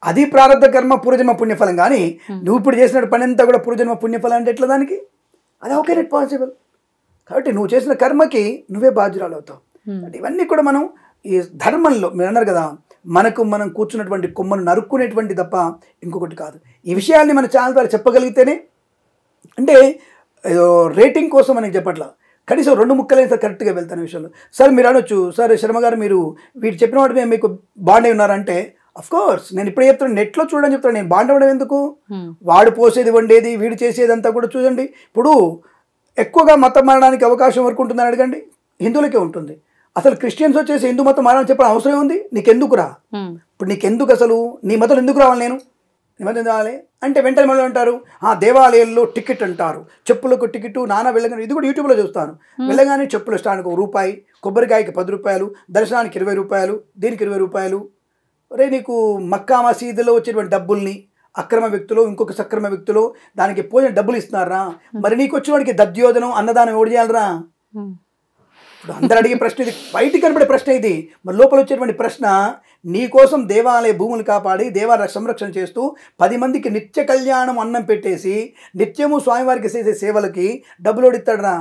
అది ప్రారంభ కర్మ, పూర్వజన్మ పుణ్యఫలం. కానీ నువ్వు ఇప్పుడు చేసిన పని అంతా కూడా పూర్వజన్మ పుణ్యఫలం అంటే ఎట్లా దానికి? అది ఓకే నెట్ పాసిబుల్. కాబట్టి నువ్వు చేసిన కర్మకి నువ్వే బాధ్యురాలు అవుతావు. అంటే ఇవన్నీ కూడా మనం ఈ ధర్మంలో మీరు అన్నారు కదా, మనం కూర్చున్నటువంటి కొమ్మను నరుక్కునేటువంటి తప్ప ఇంకొకటి కాదు. ఈ విషయాన్ని మన ఛానల్ ద్వారా చెప్పగలిగితేనే, అంటే రేటింగ్ కోసం మనకి చెప్పట్లా, కనీసం 2 ముక్కలైనా సార్ కరెక్ట్గా వెళ్తాను విషయంలో. సార్ మీరు అనొచ్చు, సార్ శర్మ గారు మీరు వీటి చెప్పిన వాటి మేము మీకు బాండ్ అయి ఉన్నారంటే, అఫ్కోర్స్ నేను ఇప్పుడే చెప్తాను, నెట్లో చూడని చెప్తాను. నేను బాండ్ అవ్వడం ఎందుకు? వాడు పోసేది వండేది వీడు చేసేదంతా కూడా చూడండి. ఇప్పుడు ఎక్కువగా మతం మారడానికి అవకాశం వరకు ఉంటుందని అడగండి, హిందువులకే ఉంటుంది. అసలు క్రిస్టియన్స్ వచ్చేసి హిందూ మతం మారని చెప్పడం అవసరం ఉంది? నీకెందుకురా? ఇప్పుడు నీకెందుకు అసలు నీ మతం ఎందుకు రావాలి? నేను నీ మతం రావాలి అంటే వెంటనే మళ్ళీ అంటారు దేవాలయంలో టికెట్ అంటారు, చెప్పులకు టికెట్ నానా వెళ్ళగానే. ఇది కూడా యూట్యూబ్లో చూస్తాను. వెళ్ళగానే చెప్పుల స్టాండ్కి ₹1, కొబ్బరికాయకి ₹10, దర్శనానికి ₹20, దీనికి ₹20. రే నీకు మక్కా మసీదులో వచ్చేటువంటి డబ్బుల్ని అక్రమ వ్యక్తులు, ఇంకొక సక్రమ వ్యక్తులు దానికి పోయిన డబ్బులు ఇస్తున్నారా? మరి నీకు వచ్చేవాడికి దద్యోజనం అన్నదానం ఎవడు చేయాలరా? ఇప్పుడు అందరు అడిగే ప్రశ్న ఇది, బయటికి కనబడే ప్రశ్న ఇది. మరి లోపల వచ్చేటువంటి ప్రశ్న, నీ కోసం దేవాలయ భూములు కాపాడి దేవాలయ సంరక్షణ చేస్తూ 10 మందికి నిత్య కళ్యాణం అన్నం పెట్టేసి నిత్యము స్వామివారికి చేసే సేవలకి డబ్బులు ఓడిస్తాడరా?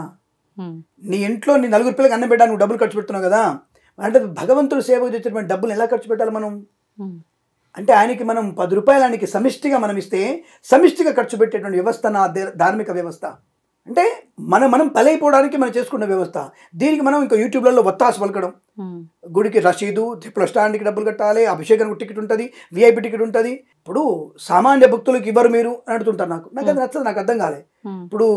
నీ ఇంట్లో నీ 4 పిల్లలకి అన్నం పెట్టడానికి నువ్వు డబ్బులు ఖర్చు పెడుతున్నావు కదా. అంటే భగవంతుడు సేవకు చేసేటువంటి డబ్బులు ఎలా ఖర్చు పెట్టాలి మనం? అంటే ఆయనకి మనం ₹10 ఆయనకి సమిష్టిగా మనం ఇస్తే సమిష్టిగా ఖర్చు పెట్టేటువంటి వ్యవస్థ నా ధార్మిక వ్యవస్థ. అంటే మనం పలైపోవడానికి మనం చేసుకున్న వ్యవస్థ. దీనికి మనం ఇంకా యూట్యూబ్లలో ఒత్తాసు పలకడం, గుడికి రసీదు, చెప్పుల స్టాండ్కి డబ్బులు కట్టాలి, అభిషేకానికి టికెట్ ఉంటుంది, విఐపి టికెట్ ఉంటుంది. ఇప్పుడు సామాన్య భక్తులకు ఇవ్వరు మీరు అని అడుగుతుంటారు. నాకు అది నచ్చదు, నాకు అర్థం కాలే. ఇప్పుడు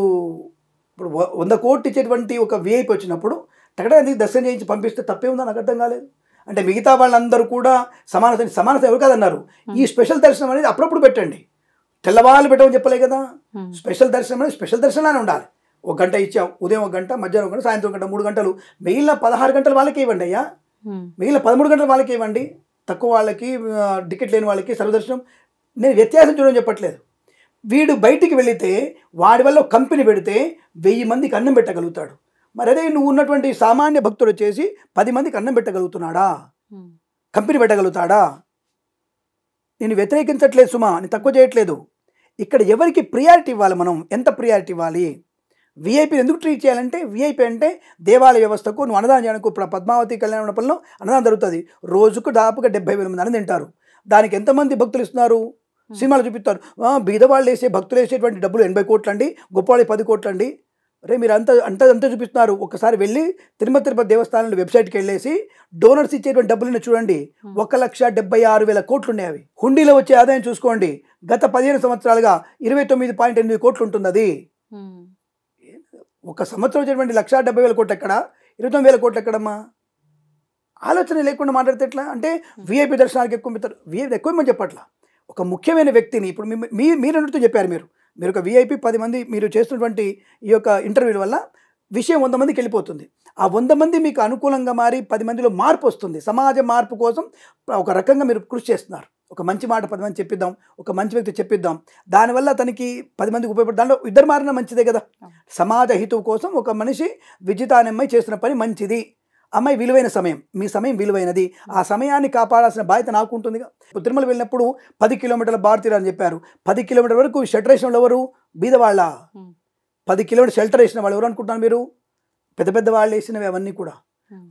100 కోట్లు ఇచ్చేటువంటి ఒక విఐపి వచ్చినప్పుడు తగ్గడానికి దర్శనం చేయించి పంపిస్తే తప్పే ఉందా? నాకు అర్థం కాలేదు. అంటే మిగతా వాళ్ళందరూ కూడా సమానత ఎవరు కాదన్నారు. ఈ స్పెషల్ దర్శనం అనేది అప్పుడప్పుడు పెట్టండి, తెల్లవాళ్ళు పెట్టమని చెప్పలే కదా. స్పెషల్ దర్శనం అనేది స్పెషల్ దర్శనాన్ని ఉండాలి. 1 గంట ఇచ్చాం, ఉదయం 1 గంట, మధ్యాహ్నం 1 గంట, సాయంత్రం 1 గంట, 3 గంటలు. మిగిలిన 16 గంటలు వాళ్ళకి ఇవ్వండి అయ్యా, మిగిలిన 13 గంటలు వాళ్ళకి ఇవ్వండి. తక్కువ వాళ్ళకి, టికెట్ లేని వాళ్ళకి సర్వదర్శనం. నేను వ్యత్యాసం చూడని చెప్పట్లేదు. వీడు బయటికి వెళితే వాడి వల్ల కంపెనీ పెడితే 1000 మందికి అన్నం పెట్టగలుగుతాడు. మరి అదే నువ్వు ఉన్నటువంటి సామాన్య భక్తుడు వచ్చేసి 10 మందికి అన్నం పెట్టగలుగుతున్నాడా? కంపెనీ పెట్టగలుగుతాడా? నేను వ్యతిరేకించట్లేదు సుమా, నేను తక్కువ చేయట్లేదు. ఇక్కడ ఎవరికి ప్రియారిటీ ఇవ్వాలి? మనం ఎంత ప్రియారిటీ ఇవ్వాలి? విఐపీని ఎందుకు ట్రీట్ చేయాలంటే, విఐపీ అంటే దేవాలయ వ్యవస్థకు నువ్వు అన్నదానం చేయడానికి. ఇప్పుడు పద్మావతి కళ్యాణ మండపంలో అన్నదానం జరుగుతుంది. రోజుకు దాదాపుగా 70,000 మంది అన్నం తింటారు. దానికి ఎంతమంది భక్తులు ఇస్తున్నారు? సినిమాలు చూపిస్తారు, బీదవాళ్ళు వేసే భక్తులు వేసేటువంటి డబ్బులు 80 కోట్లు అండి, గొప్పవాళ్ళు 10 కోట్లు అండి. రే మీరు అంతా చూపిస్తున్నారు. ఒకసారి వెళ్ళి తిరుపతి దేవస్థానం వెబ్సైట్కి వెళ్ళేసి డోనర్స్ ఇచ్చేటువంటి డబ్బులను చూడండి. 1,76,000 కోట్లు ఉన్నాయి. అవి హుండీలో వచ్చే ఆదాయం చూసుకోండి. గత 15 సంవత్సరాలుగా 29.8 కోట్లు ఉంటుంది. అది ఒక సంవత్సరం వచ్చేటువంటి 1,70,000 కోట్లు ఎక్కడ, 29,000 కోట్లు ఎక్కడమ్మా? ఆలోచన లేకుండా మాట్లాడితే ఎట్లా? అంటే విఐపి దర్శనానికి ఎక్కువ పెడతారు. విఐపి ఎక్కువ చెప్పట్లా. ఒక ముఖ్యమైన వ్యక్తిని ఇప్పుడు మీరు అన్నట్టు చెప్పారు. మీరు మీరు ఒక విఐపి 10 మంది మీరు చేస్తున్నటువంటి ఈ యొక్క ఇంటర్వ్యూల వల్ల విషయం 100 మందికి వెళ్ళిపోతుంది. ఆ 100 మంది మీకు అనుకూలంగా మారి 10 మందిలో మార్పు వస్తుంది. సమాజ మార్పు కోసం ఒక రకంగా మీరు కృషి చేస్తున్నారు. ఒక మంచి మాట 10 మంది చెప్పిద్దాం, ఒక మంచి వ్యక్తి చెప్పిద్దాం, దానివల్ల తనకి 10 మందికి ఉపయోగపడు. దాంట్లో ఇద్దరు మారినా మంచిదే కదా. సమాజ హితువు కోసం ఒక మనిషి విజిత అనే అమ్మాయి చేస్తున్న పని మంచిది. అమ్మాయి విలువైన సమయం, మీ సమయం విలువైనది. ఆ సమయాన్ని కాపాడాల్సిన బాధ్యత నాకు ఉంటుందిగా. తిరుమల వెళ్ళినప్పుడు 10 కిలోమీటర్ల భారతీయులు అని చెప్పారు. 10 కిలోమీటర్ల వరకు షెల్టర్ వేసిన వాళ్ళు ఎవరు? బీదవాళ్ళ. 10 కిలోమీటర్ షెల్టర్ వేసిన వాళ్ళు ఎవరు అనుకుంటున్నారు మీరు? పెద్ద పెద్ద వాళ్ళు వేసినవి అవన్నీ కూడా.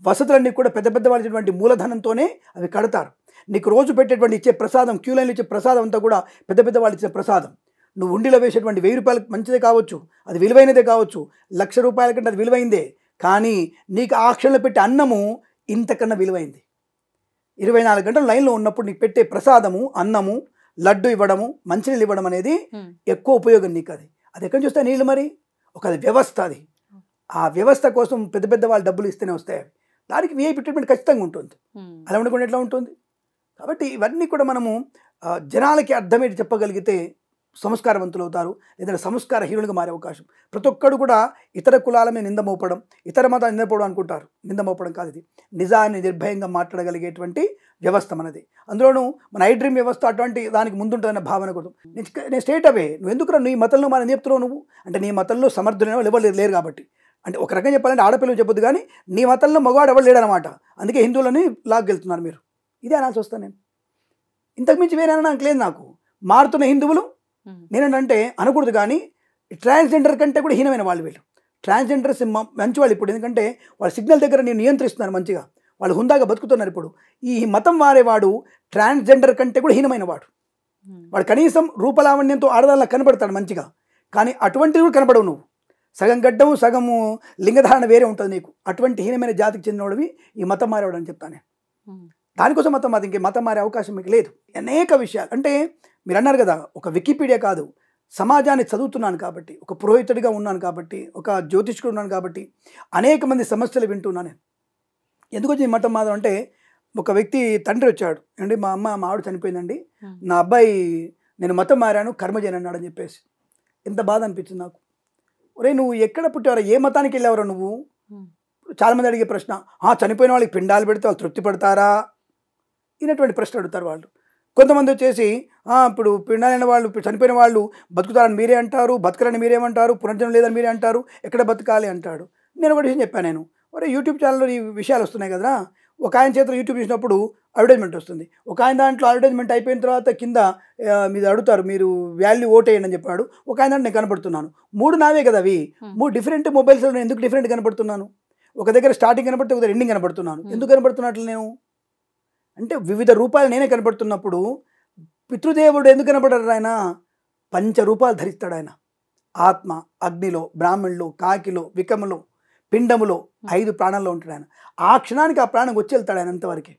వసతులన్నీ కూడా పెద్ద పెద్ద వాళ్ళు ఇచ్చినటువంటి మూలధనంతోనే అవి కడతారు. నీకు రోజు పెట్టేటువంటి ఇచ్చే ప్రసాదం, క్యూ లైన్లో ఇచ్చే ప్రసాదం అంతా కూడా పెద్ద పెద్ద వాళ్ళు ఇచ్చే ప్రసాదం. నువ్వు ఉండిలో వేసేటువంటి 1000 రూపాయలకు మంచిదే కావచ్చు, అది విలువైనదే కావచ్చు, 1,00,000 రూపాయల కంటే అది విలువైందే. కానీ నీకు ఆ క్షణంలో పెట్టే అన్నము ఇంతకన్నా విలువైంది. 24 గంటలు లైన్లో ఉన్నప్పుడు నీకు పెట్టే ప్రసాదము, అన్నము, లడ్డు ఇవ్వడము, మంచినీళ్ళు ఇవ్వడం అనేది ఎక్కువ ఉపయోగం నీకు. అది ఎక్కడి నుంచి వస్తాయి నీళ్ళు? మరి ఒక వ్యవస్థ అది. ఆ వ్యవస్థ కోసం పెద్ద పెద్ద వాళ్ళు డబ్బులు ఇస్తేనే వస్తాయి. దానికి విఐపి ట్రీట్మెంట్ ఖచ్చితంగా ఉంటుంది. అలా ఉండకుండా ఎట్లా ఉంటుంది? కాబట్టి ఇవన్నీ కూడా మనము జనాలకి అర్థమేటి చెప్పగలిగితే సంస్కారవంతులు అవుతారు, లేదంటే సంస్కారహీనులుగా మారే అవకాశం. ప్రతి ఒక్కడు కూడా ఇతర కులాల మీద నింద మోపడం, ఇతర మతాన్ని నిందపోవడం అనుకుంటారు. నింద మోపడం కాదు ఇది. నిజాన్ని నిర్భయంగా మాట్లాడగలిగేటువంటి వ్యవస్థ మనది. అందులోనూ మన ఐ డ్రీమ్ వ్యవస్థ అటువంటి దానికి ముందుంటుందన్న భావన కూడా. నేను స్టేట్ అవే, నువ్వు ఎందుకు నీ మతంలో మనం చెప్తున్నావు నువ్వు అంటే నీ మతంలో సమర్థులైన వాళ్ళు ఎవరు లేరు కాబట్టి. అంటే ఒక రకంగా చెప్పాలంటే ఆడపిల్లలు చెప్పొద్దు, కానీ నీ మతంలో మగవాడు ఎవరు లేడనమాట. అందుకే హిందువులని లాగెళ్తున్నారు మీరు. ఇదే అనాల్సి వస్తాను నేను. ఇంతకుమించి వేరే నాకు లేదు. నాకు మారుతున్న హిందువులు నేనంటే అనకూడదు, కానీ ట్రాన్స్జెండర్ కంటే కూడా హీనమైన వాళ్ళు వీళ్ళు. ట్రాన్స్జెండర్స్ మంచి వాళ్ళు ఇప్పుడు, ఎందుకంటే వాళ్ళ సిగ్నల్ దగ్గర నేను నియంత్రిస్తున్నారు మంచిగా, వాళ్ళు హుందాగా బతుకుతున్నారు. ఇప్పుడు ఈ మతం మారేవాడు ట్రాన్స్జెండర్ కంటే కూడా హీనమైన వాడు. వాడు కనీసం రూపలావణ్యంతో ఆడదానిలా కనబడతాడు మంచిగా, కానీ అటువంటివి కూడా కనబడవు. నువ్వు సగం గడ్డము సగము లింగధారణ వేరే ఉంటుంది నీకు. అటువంటి హీనమైన జాతికి చెందినవాడివి ఈ మతం మారేవాడు అని చెప్తాను నేను. దానికోసం ఇంకే మతం మారే అవకాశం మీకు లేదు. అనేక విషయాలు అంటే మీరు అన్నారు కదా, ఒక వికీపీడియా కాదు, సమాజాన్ని చదువుతున్నాను కాబట్టి, ఒక పురోహితుడిగా ఉన్నాను కాబట్టి, ఒక జ్యోతిష్కుడు ఉన్నాను కాబట్టి అనేక మంది సమస్యలు వింటున్నాను నేను. ఎందుకు వచ్చి మతం మాత్రం అంటే, ఒక వ్యక్తి తండ్రి వచ్చాడు, అండి మా ఆవిడ చనిపోయిందండి, నా అబ్బాయి నేను మతం మారాను కర్మ చేయను అన్నాడు అని చెప్పేసి. ఎంత బాధ అనిపించింది నాకు. ఒరే నువ్వు ఎక్కడ పుట్టావరా, ఏ మతానికి వెళ్ళావరా నువ్వు? చాలామంది అడిగే ప్రశ్న, చనిపోయిన వాళ్ళకి పిండాలు పెడితే వాళ్ళు తృప్తి పడతారా ఇనటువంటి ప్రశ్న అడుగుతారు వాళ్ళు. కొంతమంది వచ్చేసి ఇప్పుడు పిండాలైన వాళ్ళు, చనిపోయిన వాళ్ళు బతుకుతారని మీరే అంటారు, బతకరని మీరేమంటారు, పునర్జన్మ లేదని మీరే అంటారు, ఎక్కడ బతకాలి అంటాడు. నేను ఒకటి విషయం చెప్పాను, నేను ఒరే యూట్యూబ్ ఛానల్లో ఈ విషయాలు వస్తున్నాయి కదా, ఒక ఆయన చేతిలో యూట్యూబ్ చూసినప్పుడు అడ్వర్టైజ్మెంట్ వస్తుంది, ఒక ఆయన దాంట్లో అడ్వర్టైజ్మెంట్ అయిపోయిన తర్వాత కింద మీరు అడుగుతారు మీరు వాల్యూ ఓటేయండి అని చెప్పాడు. ఒక ఆయన నేను కనపడుతున్నాను, 3 నావే కదా అవి, 3 డిఫరెంట్ మొబైల్స్లో నేను ఎందుకు డిఫరెంట్ కనపడుతున్నాను? ఒక దగ్గర స్టార్టింగ్ కనపడితే ఒక దగ్గర ఎండింగ్ కనపడుతున్నాను. ఎందుకు కనపడుతున్నట్లు నేను అంటే వివిధ రూపాయలు నేనే కనపడుతున్నప్పుడు పితృదేవుడు ఎందుకు కనపడరు? ఆయన 5 రూపాయలు ధరిస్తాడు. ఆయన ఆత్మ అగ్నిలో, బ్రాహ్మణులు, కాకిలో, వికములో, పిండములో 5 ప్రాణాల్లో ఉంటాడు ఆయన. ఆ క్షణానికి ఆ ప్రాణం వచ్చి వెళ్తాడు ఆయన. అంతవరకే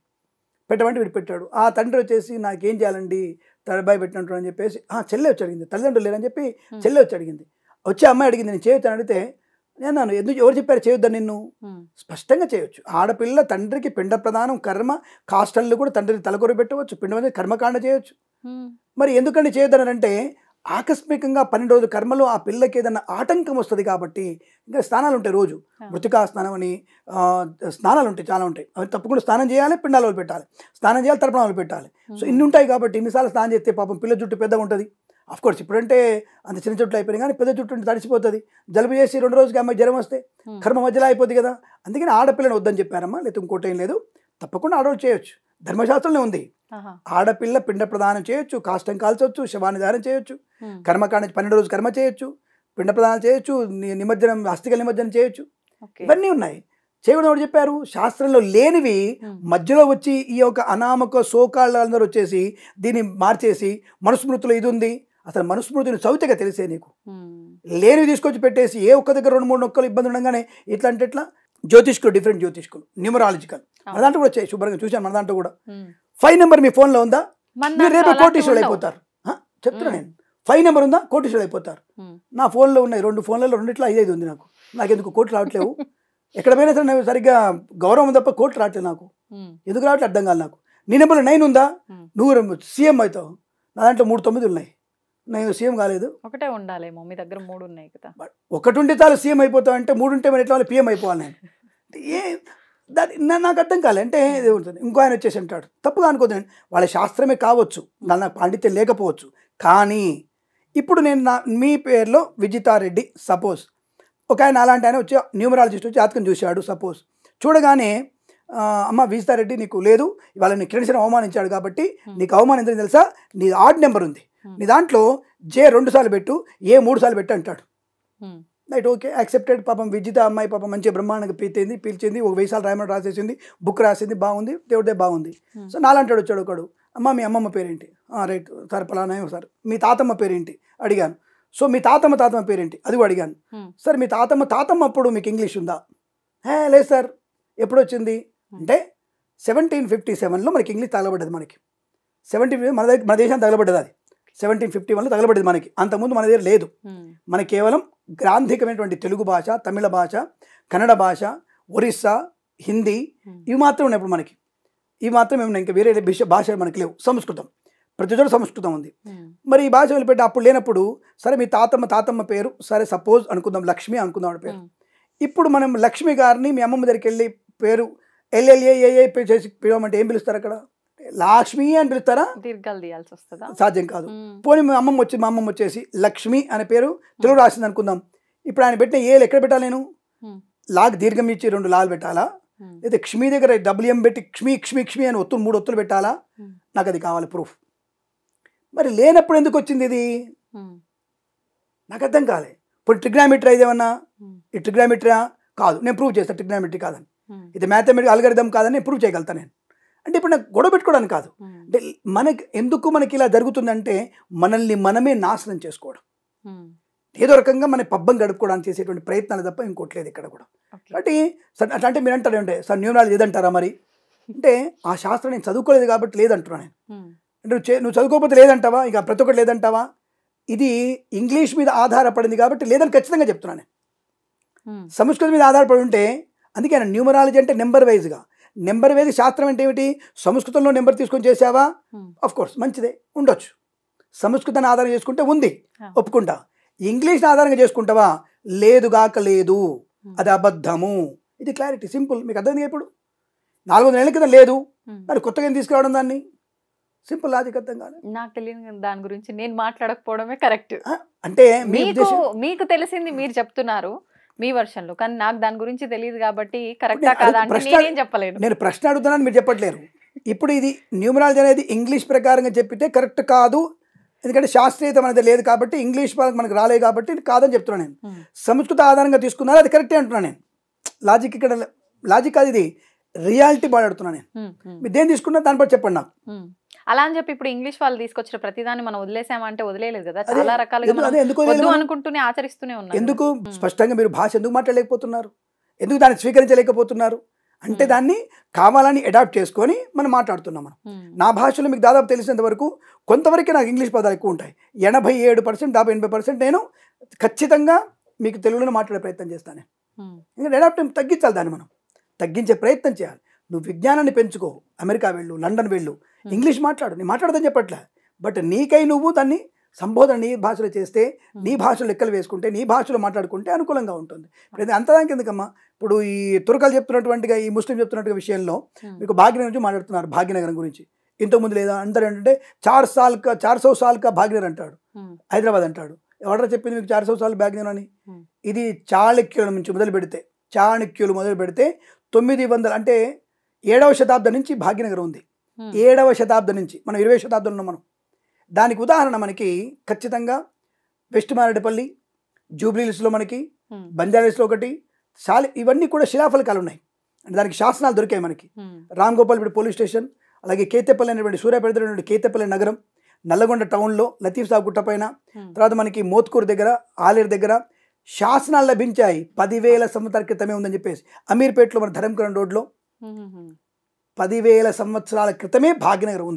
పెట్టమంటే వీడు పెట్టాడు. ఆ తండ్రి వచ్చేసి నాకేం చేయాలండి తలబాయి పెట్టినట్టు అని చెప్పేసి చెల్లె వచ్చి అడిగింది, తల్లిదండ్రులు లేరని చెప్పి చెల్లె వచ్చి అడిగింది. వచ్చి అమ్మాయి అడిగింది నేను చేయొచ్చు అడిగితే నేను ఎందుకు ఎవరు చెప్పారు చేయొద్దని? నిన్ను స్పష్టంగా చేయొచ్చు. ఆడపిల్ల తండ్రికి పిండ ప్రదానం కర్మ, కాస్టల్లో కూడా తండ్రిని తలకొరి పెట్టవచ్చు, పిండ మీద కర్మకాండ చేయొచ్చు. మరి ఎందుకంటే చేయొద్దని అంటే ఆకస్మికంగా 12 రోజుల కర్మలో ఆ పిల్లకి ఏదైనా ఆటంకం వస్తుంది కాబట్టి. ఇంకా స్నానాలు ఉంటాయి రోజు, మృతికా స్నానం అని స్నానాలు ఉంటాయి, చాలా ఉంటాయి. అవి తప్పకుండా స్నానం చేయాలి, పిండాలు పెట్టాలి, స్నానం చేయాలి, తర్పణాలు పెట్టాలి. సో ఇన్ని ఉంటాయి కాబట్టి ఇన్నిసార్లు స్నానం చేస్తే పాపం పిల్ల జుట్టు పెద్దగా ఉంటుంది. అఫ్కోర్స్ ఇప్పుడంటే అంత చిన్న చుట్టూ అయిపోయినాయి, కానీ పెద్ద చుట్టూ తడిసిపోతుంది. జలుబు చేసి 2 రోజులకి అమ్మాయి జ్వరం వస్తే కర్మ మధ్యలో అయిపోతుంది కదా. అందుకని ఆడపిల్లని వద్దని చెప్పారమ్మా, లేకపోతే ఇంకోటి ఏం లేదు. తప్పకుండా ఆడవాళ్ళు చేయొచ్చు, ధర్మశాస్త్రంలో ఉంది. ఆడపిల్ల పిండ ప్రదానం చేయొచ్చు, కాష్టం కాల్చవచ్చు, శవాన్ని దానం చేయొచ్చు, కర్మకాండ 12 రోజులు కర్మ చేయొచ్చు, పిండ ప్రదానం చేయొచ్చు, నిమజ్జనం అస్థికల నిమజ్జనం చేయొచ్చు. ఇవన్నీ ఉన్నాయి. చేయకూడదు ఎవరు చెప్పారు? శాస్త్రంలో లేనివి మధ్యలో వచ్చి ఈ యొక్క అనామక సోకాళ్ళందరూ వచ్చేసి దీన్ని మార్చేసి మనుస్మృతిలో ఇది ఉంది. అసలు మనుస్మృతిని చదివితేగా తెలిసే నీకు. లేనివి తీసుకొచ్చి పెట్టేసి ఏ ఒక్క దగ్గర 2-3 నొక్కలు ఇబ్బంది ఉండగానే ఇట్లా అంటే ఎట్లా? జ్యోతిష్కులు, డిఫరెంట్ జ్యోతిష్కులు, న్యూమరాలజికల్, మన దాంట్లో కూడా వచ్చాయి, శుభ్రంగా చూశాను. మన దాంట్లో కూడా 5 నెంబర్ మీ ఫోన్లో ఉందా? మీరు రేపే కోటీశ్వరులు అయిపోతారు. చెప్తున్నా నేను, 5 నెంబర్ ఉందా? కోటీశ్వరులు అయిపోతారు. నా ఫోన్లో ఉన్నాయి 2 ఫోన్లలో 2 5 ఉంది. నాకెందుకు కోట్లు రావట్లేవు? ఎక్కడ పోయినా సరే నేను సరిగ్గా గౌరవం తప్ప కోట్లు రావట్లేదు నాకు. ఎందుకు రావట్లేదు అర్థం కాదు నాకు. నీ నెంబర్లో 9 ఉందా? నువ్వు సీఎం అవుతావు. నా దాంట్లో 3 9 ఉన్నాయి. నేను సీఎం కాలేదు. ఒకటే ఉండాలేమో, మీ దగ్గర 3 ఉన్నాయి కదా. ఒకటి ఉంటే చాలు సీఎం అయిపోతావు అంటే 3 ఉంటే మరి ఎట్లా పిఎం అయిపోవాలి నేను? ఏ దాని నాకు అర్థం కాలే. అంటే ఇది ఉంటుంది. ఇంకో ఆయన వచ్చేసి అంటాడు, తప్పుగా అనుకోదండి, వాళ్ళ శాస్త్రమే కావచ్చు, దాని నాకు పాండిత్యం లేకపోవచ్చు, కానీ ఇప్పుడు నేను మీ పేరులో విజితారెడ్డి సపోజ్, ఒక ఆయన అలాంటి ఆయన వచ్చి న్యూమరాలజిస్ట్ వచ్చి జాతకం చూశాడు సపోజ్, చూడగానే అమ్మ విజితారెడ్డి నీకు లేదు, ఇవాళ నీ కిరణ్ అవమానించాడు కాబట్టి నీకు అవమానించని తెలుసా, నీ ఆడ్ నెంబర్ ఉంది, నీ దాంట్లో జే 2 సార్లు పెట్టు, ఏ 3 సార్లు పెట్టు అంటాడు. Right, okay, accepted. పాపం విజిత అమ్మాయి పాపం మంచిగా బ్రహ్మాండంగా పిలిచింది, ఒక 1000 సార్లు రాయమని రాసేసింది, బుక్ రాసింది, బాగుంది, దేవుడిదే బాగుంది. సో నాలంటాడు వచ్చాడు ఒకడు, అమ్మ మీ అమ్మమ్మ పేరేంటి? రైట్ సార్ పలానా సార్. మీ తాతమ్మ పేరేంటి అడిగాను. సో మీ తాతమ్మ పేరేంటి అది కూడా అడిగాను. సార్ మీ తాతమ్మ అప్పుడు మీకు ఇంగ్లీష్ ఉందా? లేదు సార్. ఎప్పుడు వచ్చింది అంటే 1757లో మనకి ఇంగ్లీష్ తగలబడ్డది. మనకి 17 మన దేశానికి తగలబడ్డది, అది 1751లో తగలబడ్డది మనకి. అంతకుముందు మన దగ్గర లేదు. మనకి కేవలం గ్రాంధికమైనటువంటి తెలుగు భాష, తమిళ భాష, కన్నడ భాష, ఒరిస్సా, హిందీ ఇవి మాత్రం ఉన్నాయి ఇప్పుడు మనకి. ఇవి మాత్రం ఏమన్నా, ఇంకా వేరే భాష మనకి లేవు. సంస్కృతం ప్రతి చోట సంస్కృతం ఉంది. మరి ఈ భాష వదిలిపెట్టి అప్పుడు లేనప్పుడు సరే మీ తాతమ్మ పేరు సరే సపోజ్ అనుకుందాం లక్ష్మి అనుకుందాం ఆవిడ పేరు. ఇప్పుడు మనం లక్ష్మి గారిని మీ అమ్మమ్మ దగ్గరికి వెళ్ళి పేరు ఎల్ఎల్ఏఏ చేసి పిలవమంటే ఏం పిలుస్తారు? అక్కడ లక్ష్మి అని పిలుస్తారా? దీర్ఘాలు తీయాల్సి వస్తుందా? సాధ్యం కాదు. పోనీ మా అమ్మమ్మ వచ్చేసి లక్ష్మి అనే పేరు తెలుగు రాసింది అనుకుందాం. ఇప్పుడు ఆయన పెట్టిన ఏలు ఎక్కడ పెట్టాలి? నేను లాగ్ దీర్ఘం ఇచ్చి 2 లాలు పెట్టాలా? అయితే క్షమి దగ్గర WM పెట్టి క్షమి అని 3 ఒత్తులు పెట్టాలా? నాకు అది కావాలి ప్రూఫ్. మరి లేనప్పుడు ఎందుకు వచ్చింది ఇది? నాకు అర్థం కాలే. ఇప్పుడు ట్రిగ్నామెట్రీ ఇదేమన్నా, ఈ ట్రిగ్నామెట్రీ కాదు, నేను ప్రూవ్ చేస్తాను ట్రిగ్నామెట్రీ కాదని, ఇది మ్యాథమెటికల్ అల్గరిథం కాదని నేను ప్రూవ్ చేయగలుగుతాను నేను. అంటే ఇప్పుడు నాకు గొడవ పెట్టుకోవడానికి కాదు. అంటే మనకి ఇలా జరుగుతుందంటే మనల్ని మనమే నాశనం చేసుకోవడం, ఏదో రకంగా మన పబ్బం గడుపుకోవడానికి చేసేటువంటి ప్రయత్నాలు తప్ప ఇంకోట్లేదు ఇక్కడ కూడా. కాబట్టి అట్లా అంటే మీరు అంటారు అంటే సార్ న్యూమరాలజీ ఏదంటారా మరి అంటే, ఆ శాస్త్రం నేను చదువుకోలేదు కాబట్టి లేదంటున్నా నేను. అంటే నువ్వు చదువుకోకపోతే లేదంటావా? ఇక ప్రతి ఒక్కటి లేదంటావా? ఇది ఇంగ్లీష్ మీద ఆధారపడింది కాబట్టి లేదని ఖచ్చితంగా చెప్తున్నాను నేను. సంస్కృతం మీద ఆధారపడి ఉంటే, అందుకే న్యూమరాలజీ అంటే నెంబర్ వైజ్గా, నెంబర్ వైజ్ శాస్త్రం అంటే ఏమిటి? సంస్కృతంలో నెంబర్ తీసుకొని చేసావా, ఆఫ్ కోర్స్ మంచిదే ఉండొచ్చు. సంస్కృతాన్ని ఆధారం చేసుకుంటే ఉంది, ఒప్పుకుంటా. ఇంగ్లీష్ని ఆధారంగా చేసుకుంటావా? లేదుగాక లేదు, అది అబద్ధము. ఇది క్లారిటీ, సింపుల్. మీకు అర్థమైంది. ఇప్పుడు 400 ఏళ్ళ క్రితం లేదు, మరి కొత్తగా ఏం తీసుకురావడం దాన్ని? Simple logic. అర్థం కాదు. నాకు తెలియని దాని గురించి నేను మాట్లాడకపోవడమే కరెక్ట్. అంటే మీకు తెలిసింది మీరు చెప్తున్నారు మీ వర్షన్లో, కానీ నాకు దాని గురించి తెలియదు కాబట్టి కరెక్టా కాదా అంటే నేనేం చెప్పలేను. నేను ప్రశ్న అడుగుతున్నాను, మీరు చెప్పట్లేరు. ఇప్పుడు ఇది న్యూమరాలజీ అనేది ఇంగ్లీష్ ప్రకారంగా చెప్పితే కరెక్ట్ కాదు, ఎందుకంటే శాస్త్రీయత అనేది లేదు కాబట్టి, ఇంగ్లీష్ మనకు రాలేదు కాబట్టి ఇది కాదని చెప్తున్నాను నేను. సంస్కృత ఆధారంగా తీసుకున్నారు, అది కరెక్టే అంటున్నాను నేను. లాజిక్ ఇక్కడ లాజిక్ కాదు, ఇది రియాలిటీ మాట్లాడుతున్నాను నేను. మీరు దేని తీసుకున్నా దాని బట్టి చెప్పండి నాకు. అలా అని చెప్పి ఇప్పుడు ఇంగ్లీష్ వాళ్ళు తీసుకొచ్చిన ప్రతిదాన్ని మనం వదిలేసామంటే వదిలేదు కదా. చాలా రకాలుగా అనుకుంటూనే ఆచరిస్తూనే ఉన్నారు. ఎందుకు స్పష్టంగా మీరు భాష ఎందుకు మాట్లాడలేకపోతున్నారు? ఎందుకు దాన్ని స్వీకరించలేకపోతున్నారు? అంటే దాన్ని కావాలని అడాప్ట్ చేసుకొని మనం మాట్లాడుతున్నాం. మనం నా భాషలో మీకు దాదాపు తెలిసినంత వరకు కొంతవరకే నాకు ఇంగ్లీష్ పదాలు ఎక్కువ ఉంటాయి. 87% 80% నేను ఖచ్చితంగా మీకు తెలుగులో మాట్లాడే ప్రయత్నం చేస్తాను. ఎందుకంటే అడాప్ట్ తగ్గించాలి, దాన్ని మనం తగ్గించే ప్రయత్నం చేయాలి. నువ్వు విజ్ఞానాన్ని పెంచుకో, అమెరికా వెళ్ళు, లండన్ వెళ్ళు, ఇంగ్లీష్ మాట్లాడు, నేను మాట్లాడదని చెప్పట్లే. బట్ నీకై నువ్వు దాన్ని సంబోధన నీ భాషలో చేస్తే, నీ భాషలో లెక్కలు వేసుకుంటే, నీ భాషలో మాట్లాడుకుంటే అనుకూలంగా ఉంటుంది. ఇప్పుడు అంతదానికి ఎందుకమ్మా? ఇప్పుడు ఈ తురకలు చెప్తున్నట్టుగా, ఈ ముస్లిం చెప్తున్నట్టుగా విషయంలో మీకు భాగ్యనగర్ గురించి మాట్లాడుతున్నారు. భాగ్యనగరం గురించి ఇంతకుముందు లేదా అందరూ ఏంటంటే 400 సాల్ కా భాగ్యనగర్ అంటాడు, హైదరాబాద్ అంటాడు. ఎవడరా చెప్పింది మీకు 400 సాల్ భాగ్యనగర్ అని? ఇది చాళుక్యుల నుంచి మొదలు పెడితే, చాణక్యులు మొదలు పెడితే 900 అంటే 7వ శతాబ్దం నుంచి భాగ్యనగరం ఉంది. 7వ శతాబ్దం నుంచి, మనం 20వ శతాబ్దంలో ఉన్నాం మనం. దానికి ఉదాహరణ మనకి ఖచ్చితంగా వెస్ట్ మారేడుపల్లి, జూబ్లీహిల్స్లో మనకి, బంజారాహిల్స్లో ఒకటి, ఇవన్నీ కూడా శిలాఫలకాలు ఉన్నాయి. అంటే దానికి శాసనాలు దొరికాయి మనకి. రామ్ గోపాల్పేట పోలీస్ స్టేషన్, అలాగే కేతేపల్లి అనేటువంటి సూర్యాపేట కేతేపల్లి నగరం, నల్లగొండ టౌన్లో లతీఫ్ సాగు గుట్ట పైన, తర్వాత మనకి మోత్కూరు దగ్గర, ఆలేరు దగ్గర శాసనాలు లభించాయి. 10,000 సంవత్సరాల క్రితమే ఉందని చెప్పేసి. అమీర్పేటలో మన ధరంకరణ్ రోడ్లో 10,000 సంవత్సరాల క్రితమే భాగ్యనగరం ఉంది.